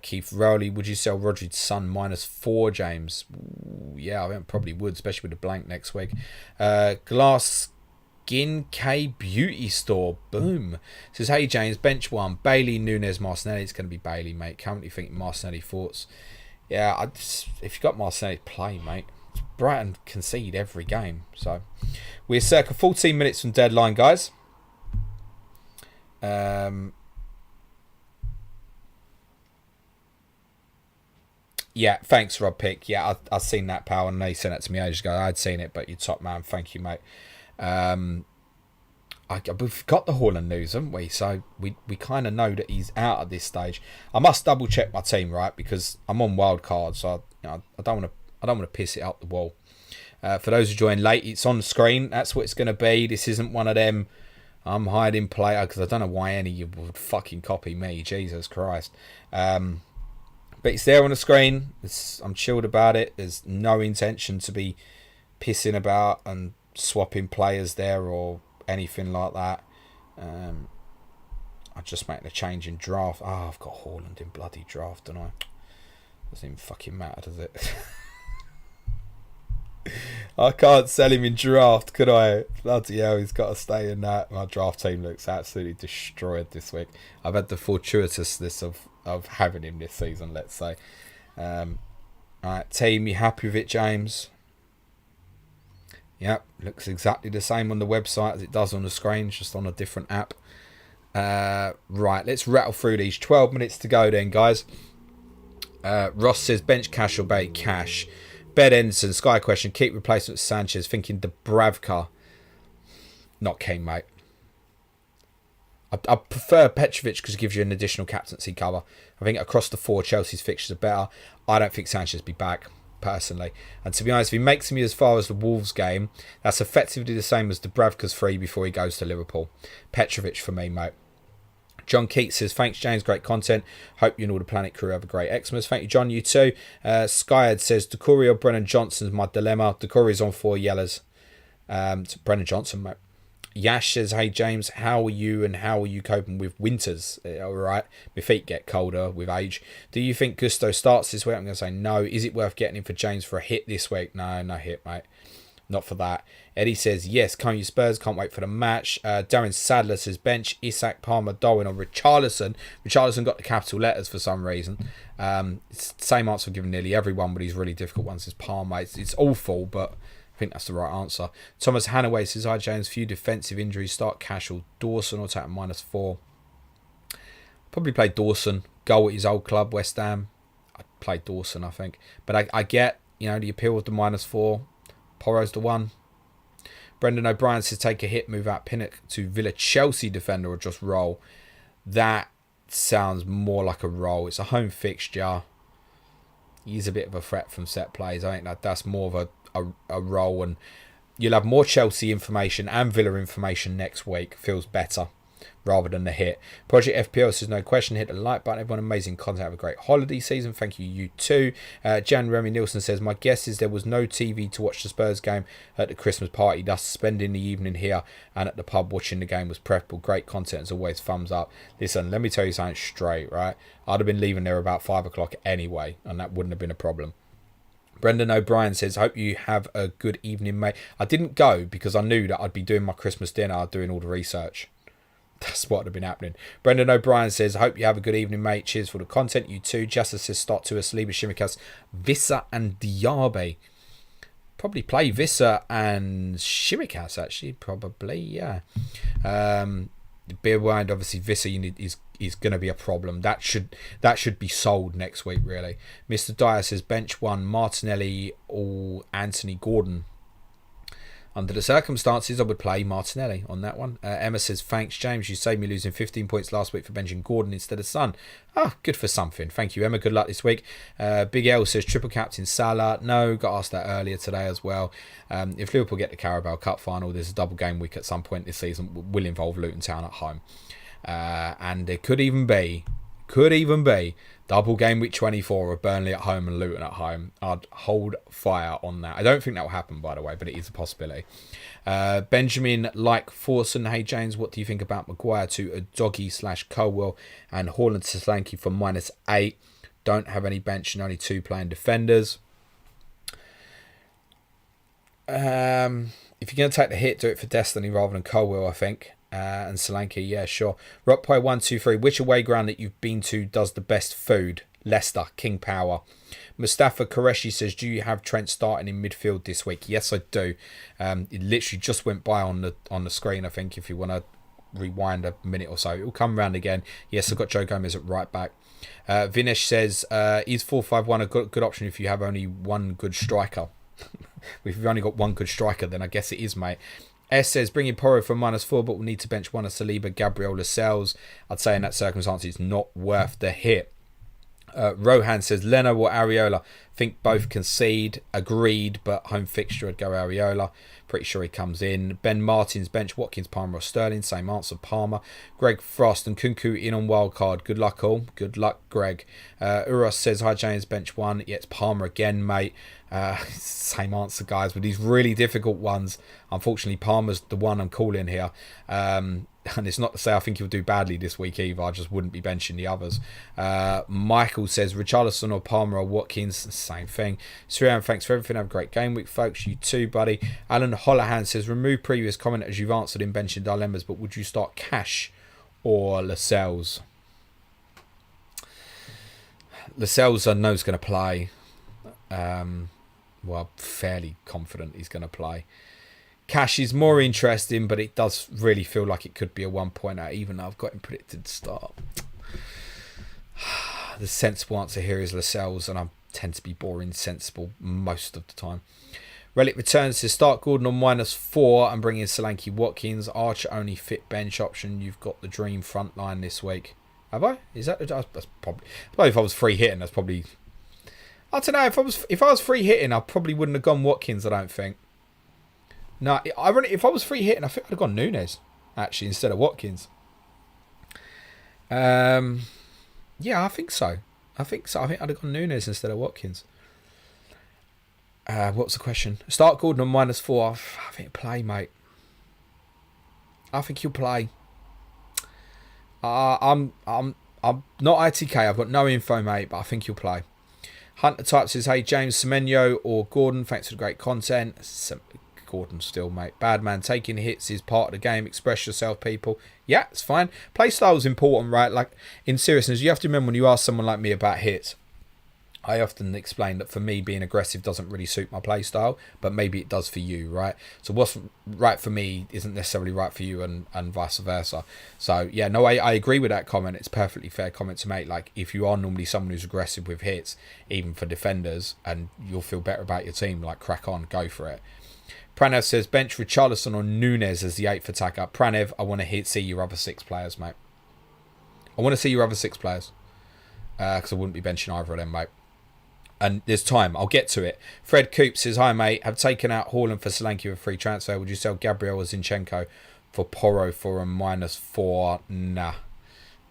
Keith Rowley. Would you sell Rodri's son -4, James? Ooh, yeah, I think probably would, especially with the blank next week. Glass Skin K Beauty Store. Boom. Says, hey, James, bench one, Bailey, Nunez, Martinelli. It's going to be Bailey, mate. Currently thinking Martinelli thoughts. Yeah, if you've got Martinelli, play, mate. Brighton concede every game. So we're circa 14 minutes from deadline, guys. Yeah, thanks, Rob Pick. Yeah, I've seen that, pal, and they sent it to me ages ago. I'd seen it, but you're top man. Thank you, mate. We've got the Haaland news, haven't we? So we kind of know that he's out at this stage. I must double check my team, right? Because I'm on wild card, so I don't want to piss it up the wall. For those who join late, it's on the screen. That's what it's going to be. This isn't one of them I'm hiding player, because I don't know why any of you would fucking copy me. Jesus Christ. But it's there on the screen. I'm chilled about it. There's no intention to be pissing about and swapping players there or anything like that. I just make the change in draft. Oh, I've got Haaland in bloody draft, don't I? Doesn't even fucking matter, does it? I can't sell him in draft, could I? Bloody hell, he's got to stay in that. My draft team looks absolutely destroyed this week. I've had the fortuitousness of having him this season, let's say. Alright, team, you happy with it, James? Yep, looks exactly the same on the website as it does on the screen, just on a different app. Right, let's rattle through these. 12 minutes to go then, guys. Ross says, bench Cash or bait Cash. Bed Ensign, Sky question, keep replacement Sanchez, thinking Dubravka. Not keen, mate. I prefer Petrovic because it gives you an additional captaincy cover. I think across the 4, Chelsea's fixtures are better. I don't think Sanchez will be back, personally. And to be honest, if he makes me as far as the Wolves game, that's effectively the same as Dubravka's free before he goes to Liverpool. Petrovic for me, mate. John Keats says, thanks, James. Great content. Hope you and all the Planet crew have a great Xmas. Thank you, John. You too. Skyad says, Decory or Brennan Johnson's my dilemma. Decory's on 4 yellows. Brennan Johnson, mate. Yash says, hey, James, how are you and how are you coping with winters? All right. My feet get colder with age. Do you think Gusto starts this week? I'm going to say no. Is it worth getting him for James for a hit this week? No hit, mate. Not for that. Eddie says, yes, come you Spurs. Can't wait for the match. Darren Sadler says, bench Isak, Palmer, Darwin or Richarlison. Richarlison got the capital letters for some reason. It's the same answer I've given nearly everyone, but these really difficult ones is Palmer. It's awful, but think that's the right answer. Thomas Hanaway says, hi James, few defensive injuries. Start Cash or Dawson or take -4. Probably play Dawson. Goal at his old club, West Ham. I'd play Dawson, I think. But I get, the appeal of the -4. Porro's the one. Brendan O'Brien says, take a hit, move out Pinnock to Villa Chelsea defender or just roll. That sounds more like a roll. It's a home fixture. He's a bit of a threat from set plays. I think that's more of a roll, and you'll have more Chelsea information and Villa information next week. Feels better rather than the hit. Project FPL says, no question, hit the like button. Everyone, amazing content. Have a great holiday season. Thank you, you too. Jan Remy Nielsen says, my guess is there was no TV to watch the Spurs game at the Christmas party, thus spending the evening here and at the pub watching the game was preferable. Great content as always, thumbs up. Listen, let me tell you something straight, right? I'd have been leaving there about 5 o'clock anyway, and that wouldn't have been a problem. Brendan O'Brien says, hope you have a good evening, mate. I didn't go because I knew that I'd be doing my Christmas dinner, doing all the research. That's what would have been happening. Brendan O'Brien says, hope you have a good evening, mate. Cheers for the content. You too. Justice says, start to a Saliba, Shimikas, Vissa and Diaby. Probably play Vissa and Shimikas, actually. Probably, yeah. Bear in mind, obviously, Vissa is going to be a problem. That should be sold next week, really. Mr. Dyer says, bench 1, Martinelli or Anthony Gordon. Under the circumstances, I would play Martinelli on that one. Emma says, thanks, James. You saved me losing 15 points last week for benching Gordon instead of Son. Good for something. Thank you, Emma. Good luck this week. Big L says, triple captain Salah. No, got asked that earlier today as well. If Liverpool get the Carabao Cup final, there's a double game week at some point this season. Will involve Luton Town at home. And there could even be double game week 24 of Burnley at home and Luton at home. I'd hold fire on that. I don't think that will happen, by the way, but it is a possibility. Benjamin Forson, hey James, what do you think about Maguire to a Doggy / Colwell and Haaland to Solanke for -8? Don't have any bench and only 2 playing defenders. If you're going to take the hit, do it for Destiny rather than Colwell, I think. And Solanke, yeah, sure. Rockpie123, which away ground that you've been to does the best food? Leicester, King Power. Mustafa Qureshi says, do you have Trent starting in midfield this week? Yes, I do. It literally just went by on the screen, I think, if you want to rewind a minute or so. It will come round again. Yes, I've got Joe Gomez at right back. Vinesh says, is 4-5-1 a good option if you have only one good striker? If you've only got one good striker, then I guess it is, mate. S says, bringing Porro for -4, but we'll need to bench one of Saliba, Gabriel, Lascelles. I'd say in that circumstance, it's not worth the hit. Rohan says, Leno or Areola. Think both concede. Agreed, but home fixture, I'd go Areola. Pretty sure he comes in. Ben Martin's bench, Watkins, Palmer or Sterling. Same answer, Palmer. Greg Frost and Kunku in on wildcard. Good luck, all. Good luck, Greg. Uros says, hi, James, bench 1. Yeah, it's Palmer again, mate. Same answer, guys, with these really difficult ones. Unfortunately, Palmer's the one I'm calling here. And it's not to say I think he'll do badly this week either. I just wouldn't be benching the others. Michael says, Richarlison or Palmer or Watkins. Same thing. Sriram, thanks for everything. Have a great game week, folks. You too, buddy. Alan Holohan says, remove previous comment as you've answered in benching dilemmas, but would you start Cash or Lascelles? Lascelles I know is going to play. Well, fairly confident he's going to play. Cash is more interesting, but it does really feel like it could be a 1-pointer, even though I've got him predicted to start. The sensible answer here is Lascelles, and I tend to be boring sensible most of the time. Relic returns to start Gordon on -4 and bring in Solanke, Watkins. Archer only fit bench option. You've got the dream front line this week. Have I? Is that that's probably? If I was free hitting, that's probably. I don't know. If I was free hitting, I probably wouldn't have gone Watkins. I don't think. No, if I was free hitting, I think I'd have gone Nunez actually instead of Watkins. Yeah, I think so. I think I'd have gone Nunez instead of Watkins. What's the question? Start Gordon on -4. I think he'll play, mate. I think he'll play. I'm not ITK. I've got no info, mate, but I think he'll play. Hunter type says, hey James, Semenyo or Gordon, thanks for the great content. Gordon still, mate. Bad man, taking hits is part of the game. Express yourself, people. Yeah, it's fine. Play style is important, right? Like, in seriousness, you have to remember when you ask someone like me about hits, I often explain that for me, being aggressive doesn't really suit my play style, but maybe it does for you, right? So what's right for me isn't necessarily right for you, and vice versa. So yeah, no, I agree with that comment. It's a perfectly fair comment to make. Like, if you are normally someone who's aggressive with hits, even for defenders, and you'll feel better about your team, like, crack on, go for it. Pranev says, bench Richarlison or Nunez as the 8th attacker. Pranev, I want to see your other 6 players, mate. I want to see your other 6 players. Because I wouldn't be benching either of them, mate. And there's time. I'll get to it. Fred Coop says, hi, mate. Have taken out Haaland for Solanke with a free transfer. Would you sell Gabriel or Zinchenko for Porro for a -4? Nah.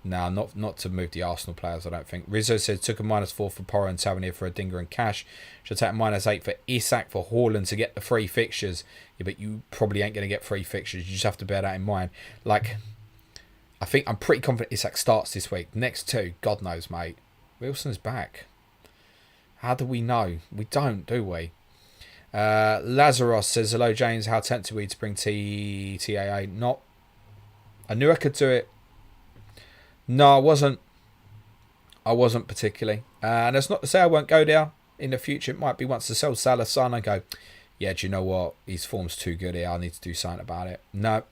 Nah, not to move the Arsenal players, I don't think. Rizzo says, took a -4 for Porro and Tavernier for a dinger and cash. Should take a -8 for Isak for Haaland to get the free fixtures. Yeah, but you probably ain't going to get free fixtures. You just have to bear that in mind. Like, I'm pretty confident Isak starts this week. Next 2, God knows, mate. Wilson's back. How do we know? We don't, do we? Lazarus says, hello, James. How tempted were you to bring TAA? Not. I knew I could do it. No, I wasn't. I wasn't particularly. And that's not to say I won't go there in the future. It might be once to sell Salah's son. I go, yeah, do you know what? His form's too good here. I need to do something about it. No.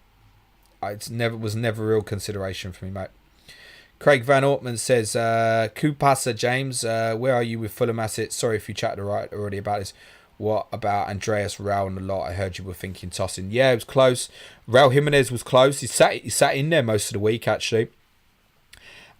It was never a real consideration for me, mate. Craig Van Ortman says, Kupasa James, where are you with Fulham assets? Sorry if you chatted already about this. What about Andreas Raul and the lot? I heard you were thinking tossing. Yeah, it was close. Raul Jimenez was close. He sat in there most of the week, actually.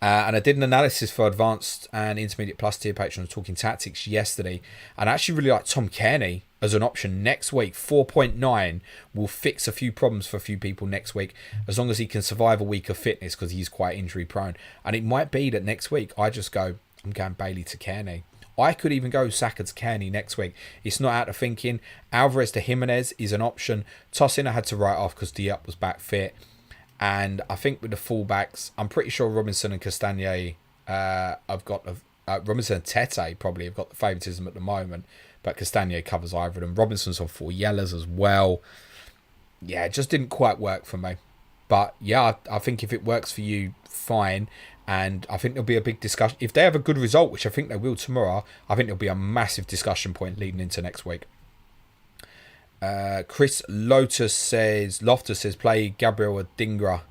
And I did an analysis for Advanced and Intermediate Plus tier patrons talking tactics yesterday. And I actually really like Tom Kearney as an option next week. 4.9 will fix a few problems for a few people next week, as long as he can survive a week of fitness, because he's quite injury prone. And it might be that next week I just go, I'm going Bailey to Kearney. I could even go Saka to Kearney next week. It's not out of thinking. Alvarez to Jimenez is an option. Tosin I had to write off because Diop was back fit. And I think with the fullbacks, I'm pretty sure Robinson and Castagne, I've got Robinson and Tete probably have got the favouritism at the moment, but Castagne covers either of them. Robinson's on 4 yellows as well. Yeah, it just didn't quite work for me. But yeah, I think if it works for you, fine. And I think there'll be a big discussion. If they have a good result, which I think they will tomorrow, I think there'll be a massive discussion point leading into next week. Chris Loftus says, play Gabriel Adingra.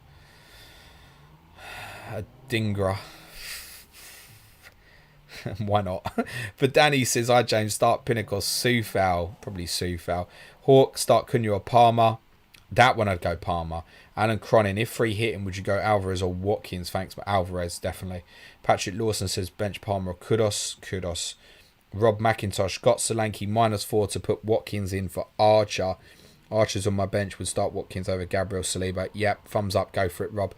Why not? But Danny says, hi James, start Pinnacle, Soufal. Probably Soufal. Hawk, start Cunha or Palmer. That one I'd go Palmer. Alan Cronin, if free hitting, would you go Alvarez or Watkins? Thanks, but Alvarez, definitely. Patrick Lawson says, bench Palmer or Kudos. Rob McIntosh got Solanke -4 to put Watkins in for Archer. Archer's on my bench, would start Watkins over Gabriel Saliba. Yep, thumbs up, go for it, Rob.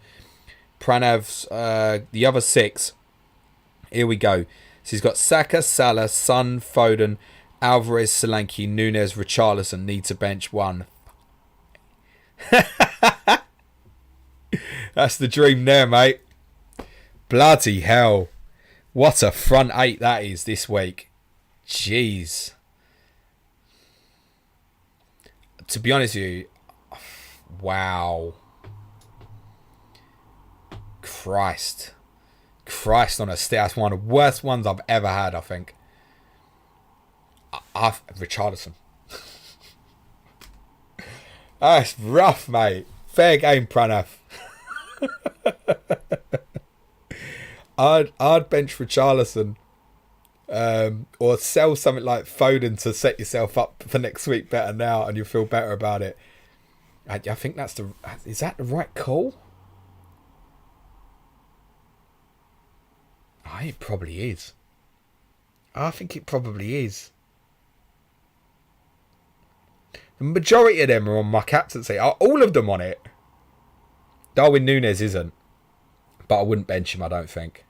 Pranav's the other 6. Here we go. So he's got Saka, Salah, Son, Foden, Alvarez, Solanke, Nunez, Richarlison. Need to bench 1. That's the dream there, mate. Bloody hell. What a front 8 that is this week. Jeez. To be honest with you, wow. Christ on a stick. That's one of the worst ones I've ever had, I think. Richarlison. That's rough, mate. Fair game, Pranav. I'd bench Richarlison. Or sell something like Foden to set yourself up for next week better now, and you'll feel better about it. I think is that the right call? It probably is. I think it probably is. The majority of them are on my captaincy. Are all of them on it? Darwin Nunez isn't. But I wouldn't bench him, I don't think.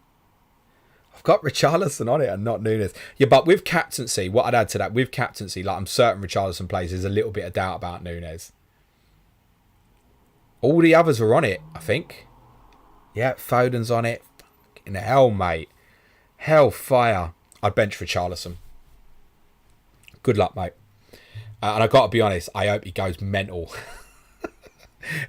I've got Richarlison on it and not Nunez. Yeah, but with captaincy, what I'd add to that, with captaincy, like I'm certain Richarlison plays, there's a little bit of doubt about Nunez. All the others are on it, I think. Yeah, Foden's on it. Fucking hell, mate. Hellfire. I'd bench Richarlison. Good luck, mate. And I've got to be honest, I hope he goes mental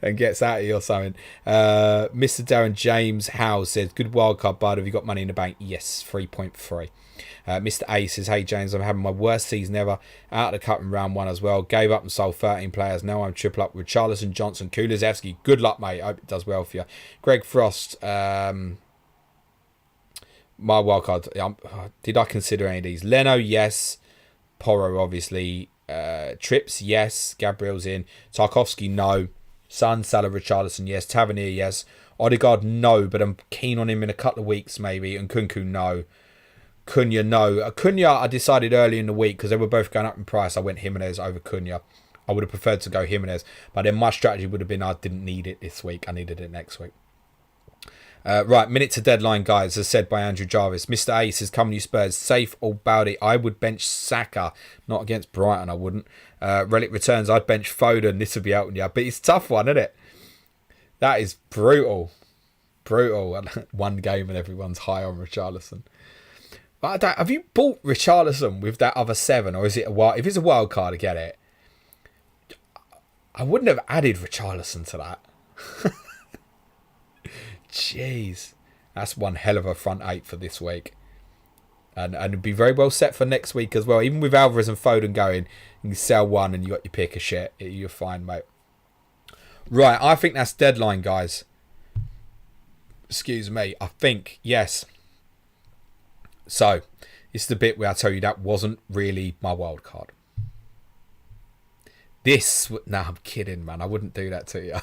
and gets out of here or something. Mr. Darren James Howe says, good wildcard, bud. Have you got money in the bank? Yes, 3.3. Mr. A says, hey James, I'm having my worst season ever, out of the cup in round 1 as well. Gave up and sold 13 players. Now I'm triple up with Richarlison, Johnson, Kulusevski. Good luck, mate. I hope it does well for you. Greg Frost, my wildcard. Did I consider any of these? Leno, yes. Porro, obviously. Trips, yes. Gabriel's in. Tarkovsky, no. Son, Salah, Richarlison, yes. Tavernier, yes. Odegaard, no, but I'm keen on him in a couple of weeks, maybe. And Kunku, no. Cunha, no. Cunha, I decided early in the week, because they were both going up in price, I went Jimenez over Cunha. I would have preferred to go Jimenez, but then my strategy would have been I didn't need it this week. I needed it next week. Right, minute to deadline, guys, as said by Andrew Jarvis. Mr. A says, come you Spurs, safe or Bowdy. I would bench Saka, not against Brighton, I wouldn't. Relic returns, I'd bench Foden. This would be out, yeah, but it's a tough one, isn't it? That is brutal. Brutal. One game and everyone's high on Richarlison. But have you bought Richarlison with that other 7, or is it a wild? If it's a wild card, I get it. I wouldn't have added Richarlison to that. Jeez, that's one hell of a front 8 for this week, and it'd be very well set for next week as well. Even with Alvarez and Foden going, you can sell one and you got your pick of shit. You're fine, mate. Right, I think that's deadline, guys. Excuse me. I think yes. So, this is the bit where I tell you that wasn't really my wild card. I'm kidding, man. I wouldn't do that to you.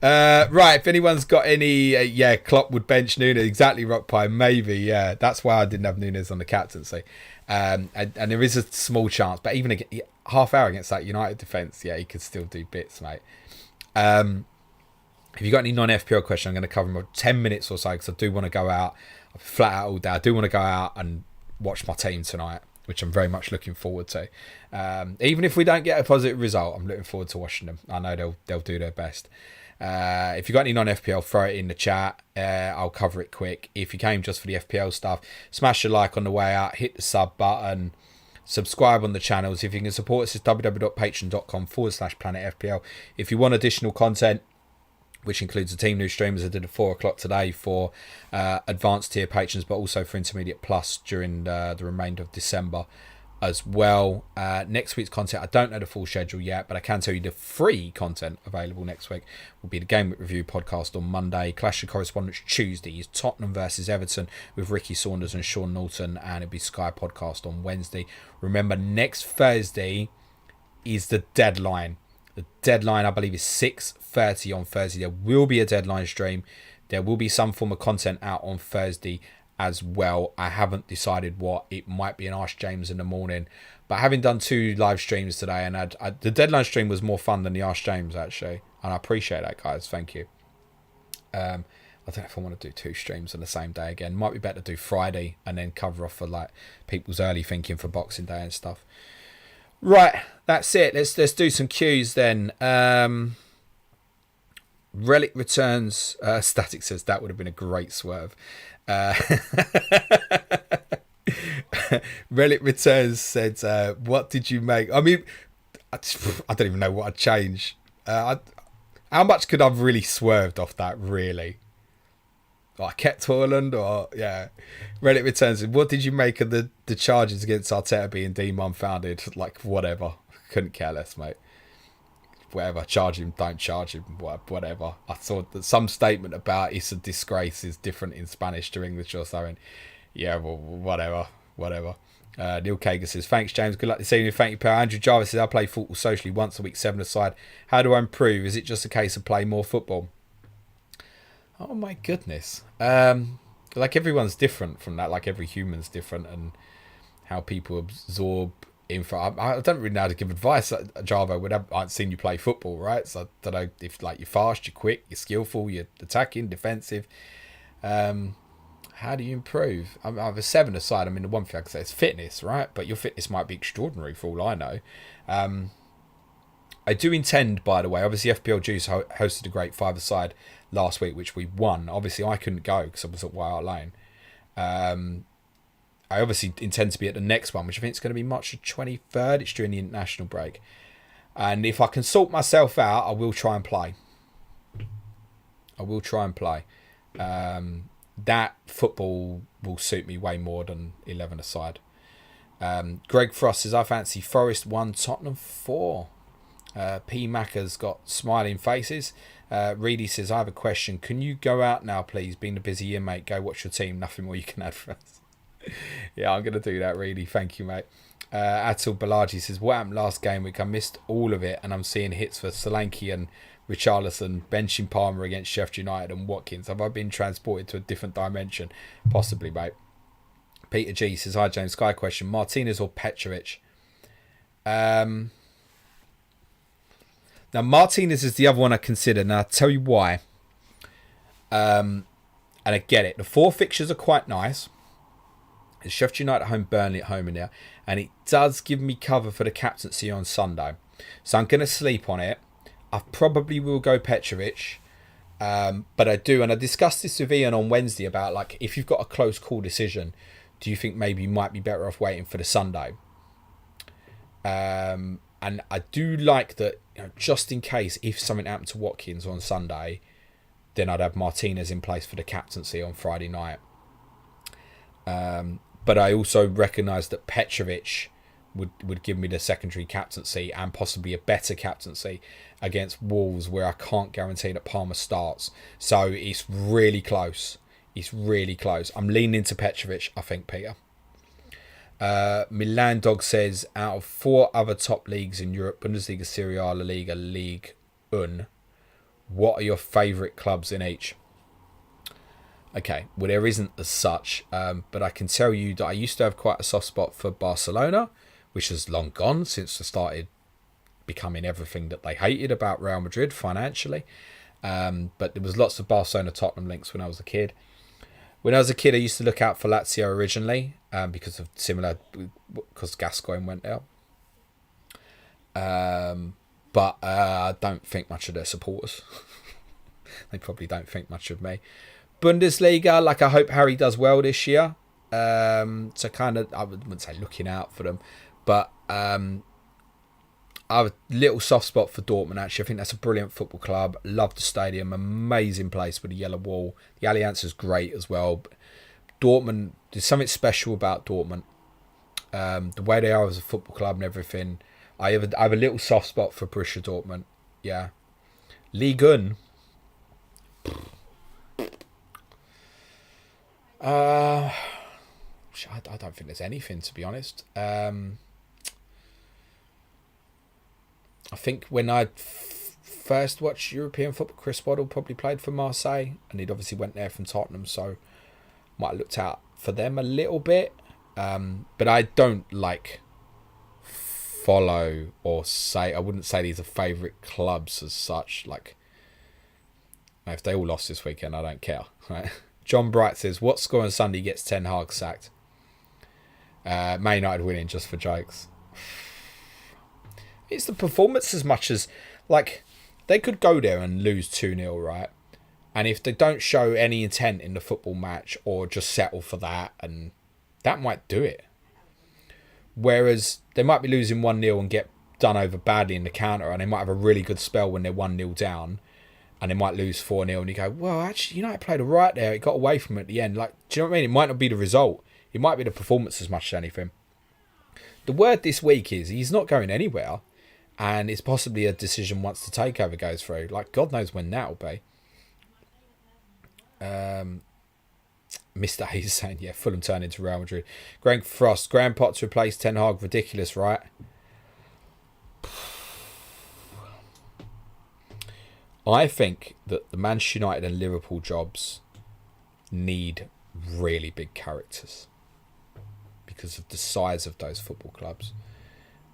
Right, if anyone's got any, Klopp would bench Nunez. Exactly, Rock Pie. Maybe, yeah. That's why I didn't have Nunez on the captaincy. And there is a small chance, but even half hour against that United defence, yeah, he could still do bits, mate. If you got any non-FPL questions, I'm going to cover them in 10 minutes or so, because I do want to go out. I'm flat out all day. I do want to go out and watch my team tonight, which I'm very much looking forward to. Even if we don't get a positive result, I'm looking forward to watching them. I know they'll do their best. If you got any non-FPL, throw it in the chat. I'll cover it quick. If you came just for the FPL stuff, smash a like on the way out, hit the sub button, subscribe on the channels. If you can support us, it's www.patreon.com/planetfpl. If you want additional content, which includes the team news streams I did at 4 o'clock today for advanced tier patrons, but also for intermediate plus during the remainder of December as well. Next week's content, I don't know the full schedule yet, but I can tell you the free content available next week will be the Gameweek review podcast on Monday, Clash of Correspondence Tuesday is Tottenham versus Everton with Ricky Saunders and Sean Norton, and it'll be Sky podcast on Wednesday. Remember, next Thursday is the deadline. The deadline, I believe, is 6:30 on Thursday. There will be a deadline stream. There will be some form of content out on Thursday as well. I haven't decided what. It might be an Ask James in the morning. But having done 2 live streams today, and the deadline stream was more fun than the Ask James, actually. And I appreciate that, guys. Thank you. I don't know if I want to do 2 streams on the same day again. Might be better to do Friday and then cover off for like people's early thinking for Boxing Day and stuff. Right, that's it. Let's do some cues then. Relic returns. Static says that would have been a great swerve. Relic returns said, "What did you make?" I mean, I don't even know what I'd change. How much could I have really swerved off that? Really? I kept Haaland, or yeah. Relic returns. What did you make of the charges against Arteta being deemed unfounded? Like, whatever. Couldn't care less, mate. Whatever. Charge him, don't charge him. Whatever. I saw that some statement about it's a disgrace is different in Spanish to English or something. Yeah, well, whatever. Neil Kager says, thanks, James. Good luck this evening. Thank you, pal. Andrew Jarvis says, I play football socially once a week, 7 aside. How do I improve? Is it just a case of playing more football? Oh my goodness. Like everyone's different from that. Like every human's different, and how people absorb info. I don't really know how to give advice. Java, I haven't seen you play football, right? So I don't know if like you're fast, you're quick, you're skillful, you're attacking, defensive. How do you improve? I have a 7 aside. I mean, the one thing I can say is fitness, right? But your fitness might be extraordinary for all I know. I do intend, by the way, obviously FPL Juice hosted a great 5-a-side last week, which we won. Obviously, I couldn't go because I was at White Hart Lane. I obviously intend to be at the next one, which I think is going to be March the 23rd. It's during the international break. And if I can sort myself out, I will try and play. that football will suit me way more than 11 aside. Greg Frost says, I fancy Forest 1, Tottenham 4. P. Macca's got smiling faces. Reedy says, I have a question. Can you go out now, please? Been a busy year, mate. Go watch your team. Nothing more you can add for us. Yeah, I'm going to do that, Reedy. Thank you, mate. Atul Balaji says, what happened last game week? I missed all of it, and I'm seeing hits for Solanke and Richarlison, benching Palmer against Sheffield United and Watkins. Have I been transported to a different dimension? Possibly, mate. Peter G says, hi, James. Sky question. Martinez or Petrovic? Now, Martinez is the other one I consider. Now, I'll tell you why. And I get it. The 4 fixtures are quite nice. It's Sheffield United at home, Burnley at home in there. And it does give me cover for the captaincy on Sunday. So I'm going to sleep on it. I probably will go Petrovic. But I do. And I discussed this with Ian on Wednesday about, like, if you've got a close call decision, do you think maybe you might be better off waiting for the Sunday? And I do like that, you know, just in case if something happened to Watkins on Sunday, then I'd have Martinez in place for the captaincy on Friday night. But I also recognise that Petrovic would give me the secondary captaincy and possibly a better captaincy against Wolves, where I can't guarantee that Palmer starts. So it's really close. It's really close. I'm leaning to Petrovic, I think, Peter. Milan Dog says, out of 4 other top leagues in Europe, Bundesliga, Serie A, La Liga, Ligue 1, what are your favourite clubs in each? Okay, well, there isn't as such, but I can tell you that I used to have quite a soft spot for Barcelona, which has long gone since I started becoming everything that they hated about Real Madrid financially. But there was lots of Barcelona-Tottenham links when I was a kid. When I was a kid, I used to look out for Lazio originally because Gascoigne went there. But I don't think much of their supporters. They probably don't think much of me. Bundesliga, like, I hope Harry does well this year. So kind of, I wouldn't say looking out for them, but I have a little soft spot for Dortmund, actually. I think that's a brilliant football club. Love the stadium. Amazing place with the yellow wall. The Allianz is great as well. But Dortmund, there's something special about Dortmund. The way they are as a football club and everything. I have a little soft spot for Borussia Dortmund. Yeah. Ligue 1. I don't think there's anything, to be honest. I think when I first watched European football, Chris Waddle probably played for Marseille, and he'd obviously went there from Tottenham, so might have looked out for them a little bit. But I don't follow or say, I wouldn't say these are favourite clubs as such. Like, if they all lost this weekend, I don't care. Right? John Bright says, what score on Sunday gets Ten Hag sacked? Man United winning, just for jokes. It's the performance as much as, like, they could go there and lose 2-0, right? And if they don't show any intent in the football match or just settle for that, and that might do it. Whereas they might be losing 1-0 and get done over badly in the counter, and they might have a really good spell when they're 1-0 down, and they might lose 4-0, and you go, well, actually, United played all right there. It got away from it at the end. Like, do you know what I mean? It might not be the result. It might be the performance as much as anything. The word this week is he's not going anywhere, and it's possibly a decision once the takeover goes through. Like, God knows when that'll be. Mr. Hayes saying, yeah, Fulham turn into Real Madrid. Greg Frost, Graham Potter replaced Ten Hag, ridiculous, right? I think that the Manchester United and Liverpool jobs need really big characters because of the size of those football clubs.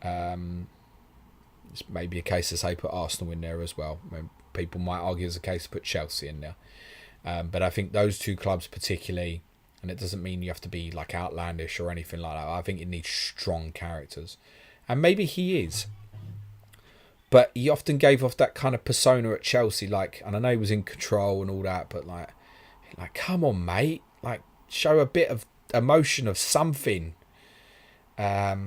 It's maybe a case to say put Arsenal in there as well. I mean, people might argue it's a case to put Chelsea in there. But I think those two clubs particularly, and it doesn't mean you have to be like outlandish or anything like that. I think it needs strong characters. And maybe he is. But he often gave off that kind of persona at Chelsea, like, and I know he was in control and all that, but like, come on, mate. Like, show a bit of emotion of something. I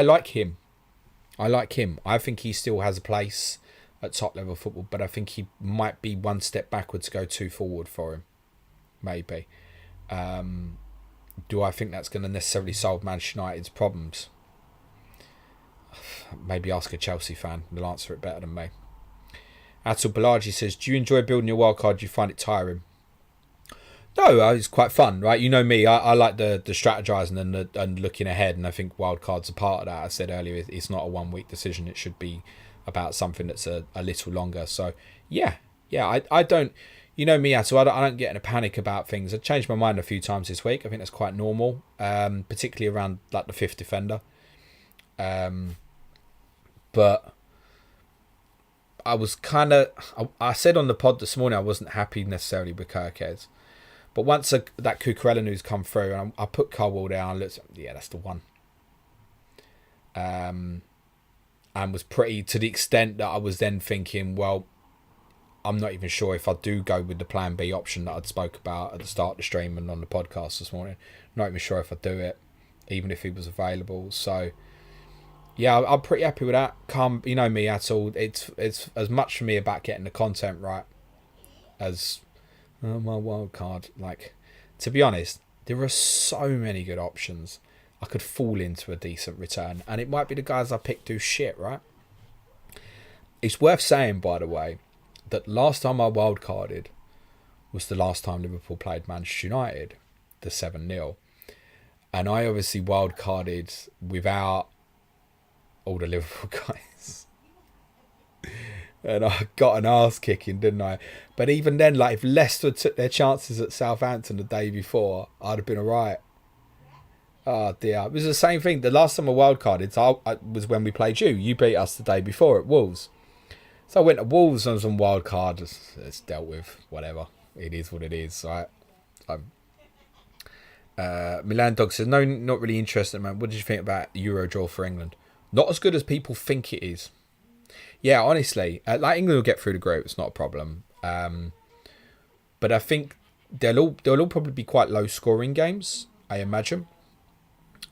like him. I think he still has a place at top level football, but I think he might be one step backward to go two forward for him. Maybe. Do I think that's going to necessarily solve Manchester United's problems? Maybe ask a Chelsea fan. They'll answer it better than me. Atul Balaji says, do you enjoy building your wildcard? Do you find it tiring? No, it's quite fun, right? You know me, I like the strategizing and looking ahead, and I think wildcards are part of that. I said earlier, it's not a 1 week decision. It should be about something that's a little longer. So, yeah, I don't... You know me, Atul, I don't get in a panic about things. I've changed my mind a few times this week. I think that's quite normal, particularly around like the fifth defender. But I was kind of... I said on the pod this morning I wasn't happy necessarily with Kirkez. But once that Cucurella news come through, and I put Colwell down, and looked, yeah, that's the one. And was pretty... To the extent that I was then thinking, well... I'm not even sure if I do go with the plan B option that I'd spoke about at the start of the stream and on the podcast this morning. Not even sure if I do it, even if he was available. So, yeah, I'm pretty happy with that. You know me at all. It's as much for me about getting the content right as my wild card. Like, to be honest, there are so many good options. I could fall into a decent return, and it might be the guys I picked do shit, right? It's worth saying, by the way, that last time I wildcarded was the last time Liverpool played Manchester United, the 7-0. And I obviously wildcarded without all the Liverpool guys. And I got an arse kicking, didn't I? But even then, like, if Leicester took their chances at Southampton the day before, I'd have been alright. Oh dear. It was the same thing. The last time I wildcarded was when we played you. You beat us the day before at Wolves. So I went to Wolves on some wild card. It's dealt with. Whatever. It is what it is. Right. Milan Dog says, no, not really interested, man. What did you think about Euro draw for England? Not as good as people think it is. Yeah, honestly. Like, England will get through the group. It's not a problem. But I think they'll all probably be quite low scoring games, I imagine.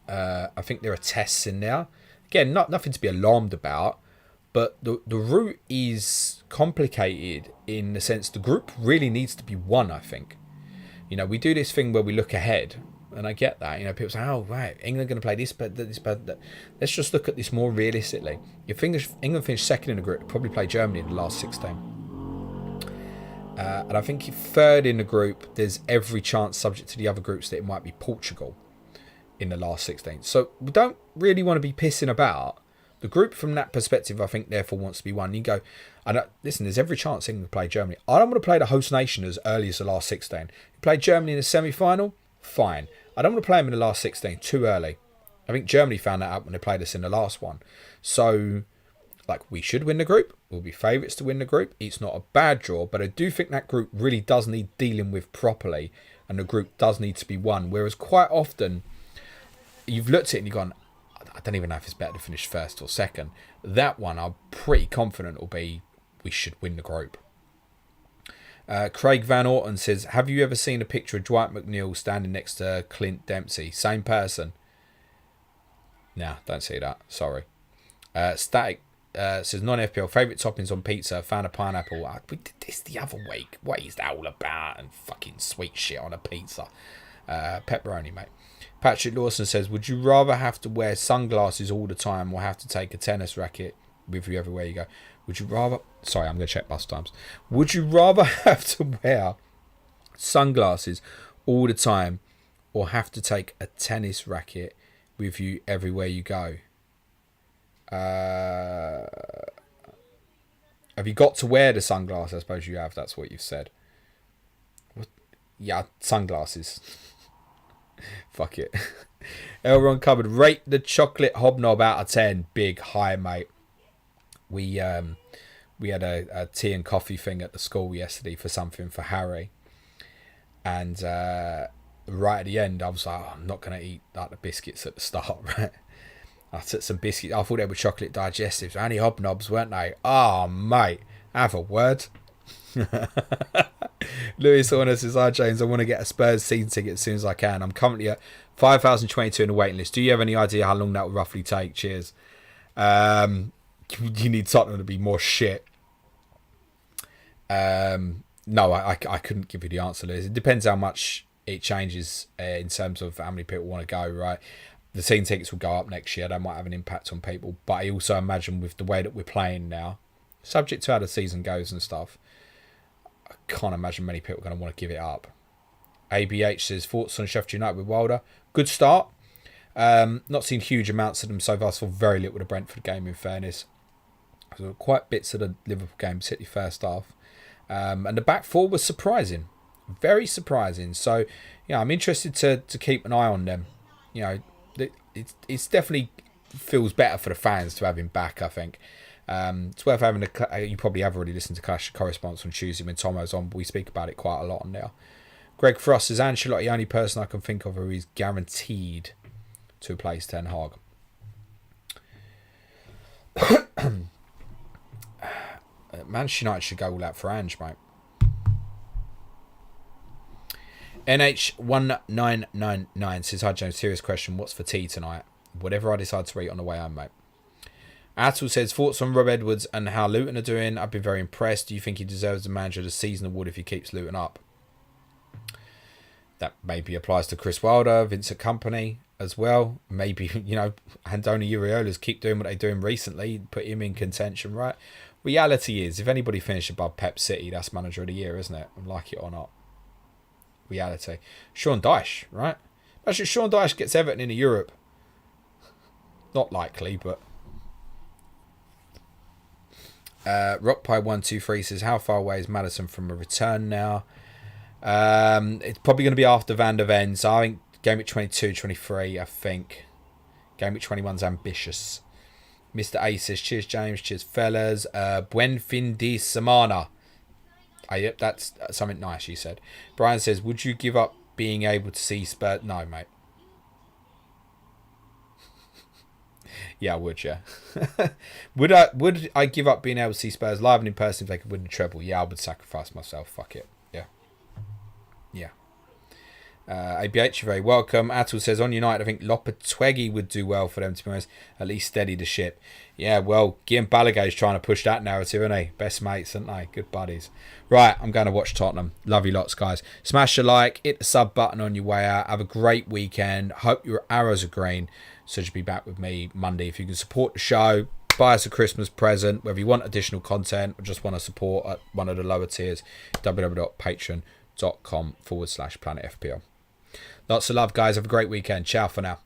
I think there are tests in there. Again, nothing to be alarmed about. But the route is complicated in the sense the group really needs to be won, I think. You know, we do this thing where we look ahead, and I get that. You know, people say, oh, right, England are going to play this, but that. Let's just look at this more realistically. If England finish second in the group, they'll probably play Germany in the last 16. And I think if third in the group, there's every chance, subject to the other groups, that it might be Portugal in the last 16. So we don't really want to be pissing about. The group from that perspective, I think, therefore wants to be won. You go, listen, there's every chance England play Germany. I don't want to play the host nation as early as the last 16. You play Germany in the semi-final, fine. I don't want to play them in the last 16, too early. I think Germany found that out when they played us in the last one. So, like, we should win the group. We'll be favourites to win the group. It's not a bad draw, but I do think that group really does need dealing with properly, and the group does need to be won. Whereas quite often, you've looked at it and you've gone, I don't even know if it's better to finish first or second. That one, I'm pretty confident will be we should win the group. Craig Van Orton says, have you ever seen a picture of Dwight McNeil standing next to Clint Dempsey? Same person? Nah, don't see that. Sorry. Static says, non-FPL, favourite toppings on pizza, fan of pineapple. We did this the other week. What is that all about? And fucking sweet shit on a pizza. Pepperoni, mate. Patrick Lawson says, would you rather have to wear sunglasses all the time or have to take a tennis racket with you everywhere you go? Would you rather... Sorry, I'm going to check bus times. Would you rather have to wear sunglasses all the time or have to take a tennis racket with you everywhere you go? Have you got to wear the sunglasses? I suppose you have. That's what you've said. Yeah, sunglasses. Fuck it. Elron Cupboard, rate the chocolate hobnob out of 10. Big, high, mate. We had a tea and coffee thing at the school yesterday for something for Harry. And right at the end, I was like, oh, I'm not going to eat like the biscuits at the start, right? I took some biscuits. I thought they were chocolate digestives. Only hobnobs, weren't they? Oh, mate. Have a word. Lewis Horner says, hi James, I want to get a Spurs season ticket as soon as I can. I'm currently at 5,022 in the waiting list. Do you have any idea how long that will roughly take? Cheers. You need Tottenham to be more shit No, I couldn't give you the answer, Liz. It depends how much it changes in terms of how many people want to go, right? The season tickets will go up next year. That might have an impact on people. But I also imagine with the way that we're playing now, subject to how the season goes and stuff, I can't imagine many people are going to want to give it up. ABH says, thoughts on Sheffield United with Wilder? Good start. Not seen huge amounts of them so far. Saw very little of the Brentford game, in fairness. So quite bits of the Liverpool game, particularly first half. And the back four was surprising. Very surprising. So, I'm interested to keep an eye on them. It's definitely feels better for the fans to have him back, I think. It's worth having you probably have already listened to Clash Correspondence on Tuesday when Tomo's on, but we speak about it quite a lot on there. Greg Frost is Ancelotti the only person I can think of who is guaranteed to replace Ten Hag. Manchester United should go all out for Ange, mate. NH1999 says, hi James, serious question. What's for tea tonight? Whatever I decide to eat on the way home, mate. Atul says, thoughts on Rob Edwards and how Luton are doing? I've been very impressed. Do you think he deserves the manager of the season award if he keeps Luton up? That maybe applies to Chris Wilder, Vincent Kompany as well. Maybe, Andoni Iraola's keep doing what they're doing recently. Put him in contention, right? Reality is, if anybody finished above Pep City, that's manager of the year, isn't it? Like it or not. Reality. Sean Dyche, right? Actually, Sean Dyche gets Everton into Europe. Not likely, but... Rockpie123 says, how far away is Maddison from a return now? It's probably going to be after Van der Ven. So I think Gameweek 22, 23, I think. Gameweek 21's ambitious. Mr. A says, cheers, James. Cheers, fellas. Buen fin de semana. Yep, that's something nice, you said. Brian says, would you give up being able to see Spurs? No, mate. Yeah, I would, yeah. Would I give up being able to see Spurs live and in person if they could win the treble? Yeah, I would sacrifice myself. Fuck it. Yeah. Yeah. ABH, you're very welcome. Atul says, on United, I think Lopetegui would do well for them, to be honest. At least steady the ship. Yeah, well, Guillaume Balaguer's trying to push that narrative, isn't he? Best mates, aren't they? Good buddies. Right, I'm going to watch Tottenham. Love you lots, guys. Smash a like, hit the sub button on your way out. Have a great weekend. Hope your arrows are green. So you'll be back with me Monday. If you can support the show, buy us a Christmas present, whether you want additional content or just want to support at one of the lower tiers, www.patreon.com/Planet FPL. Lots of love, guys. Have a great weekend. Ciao for now.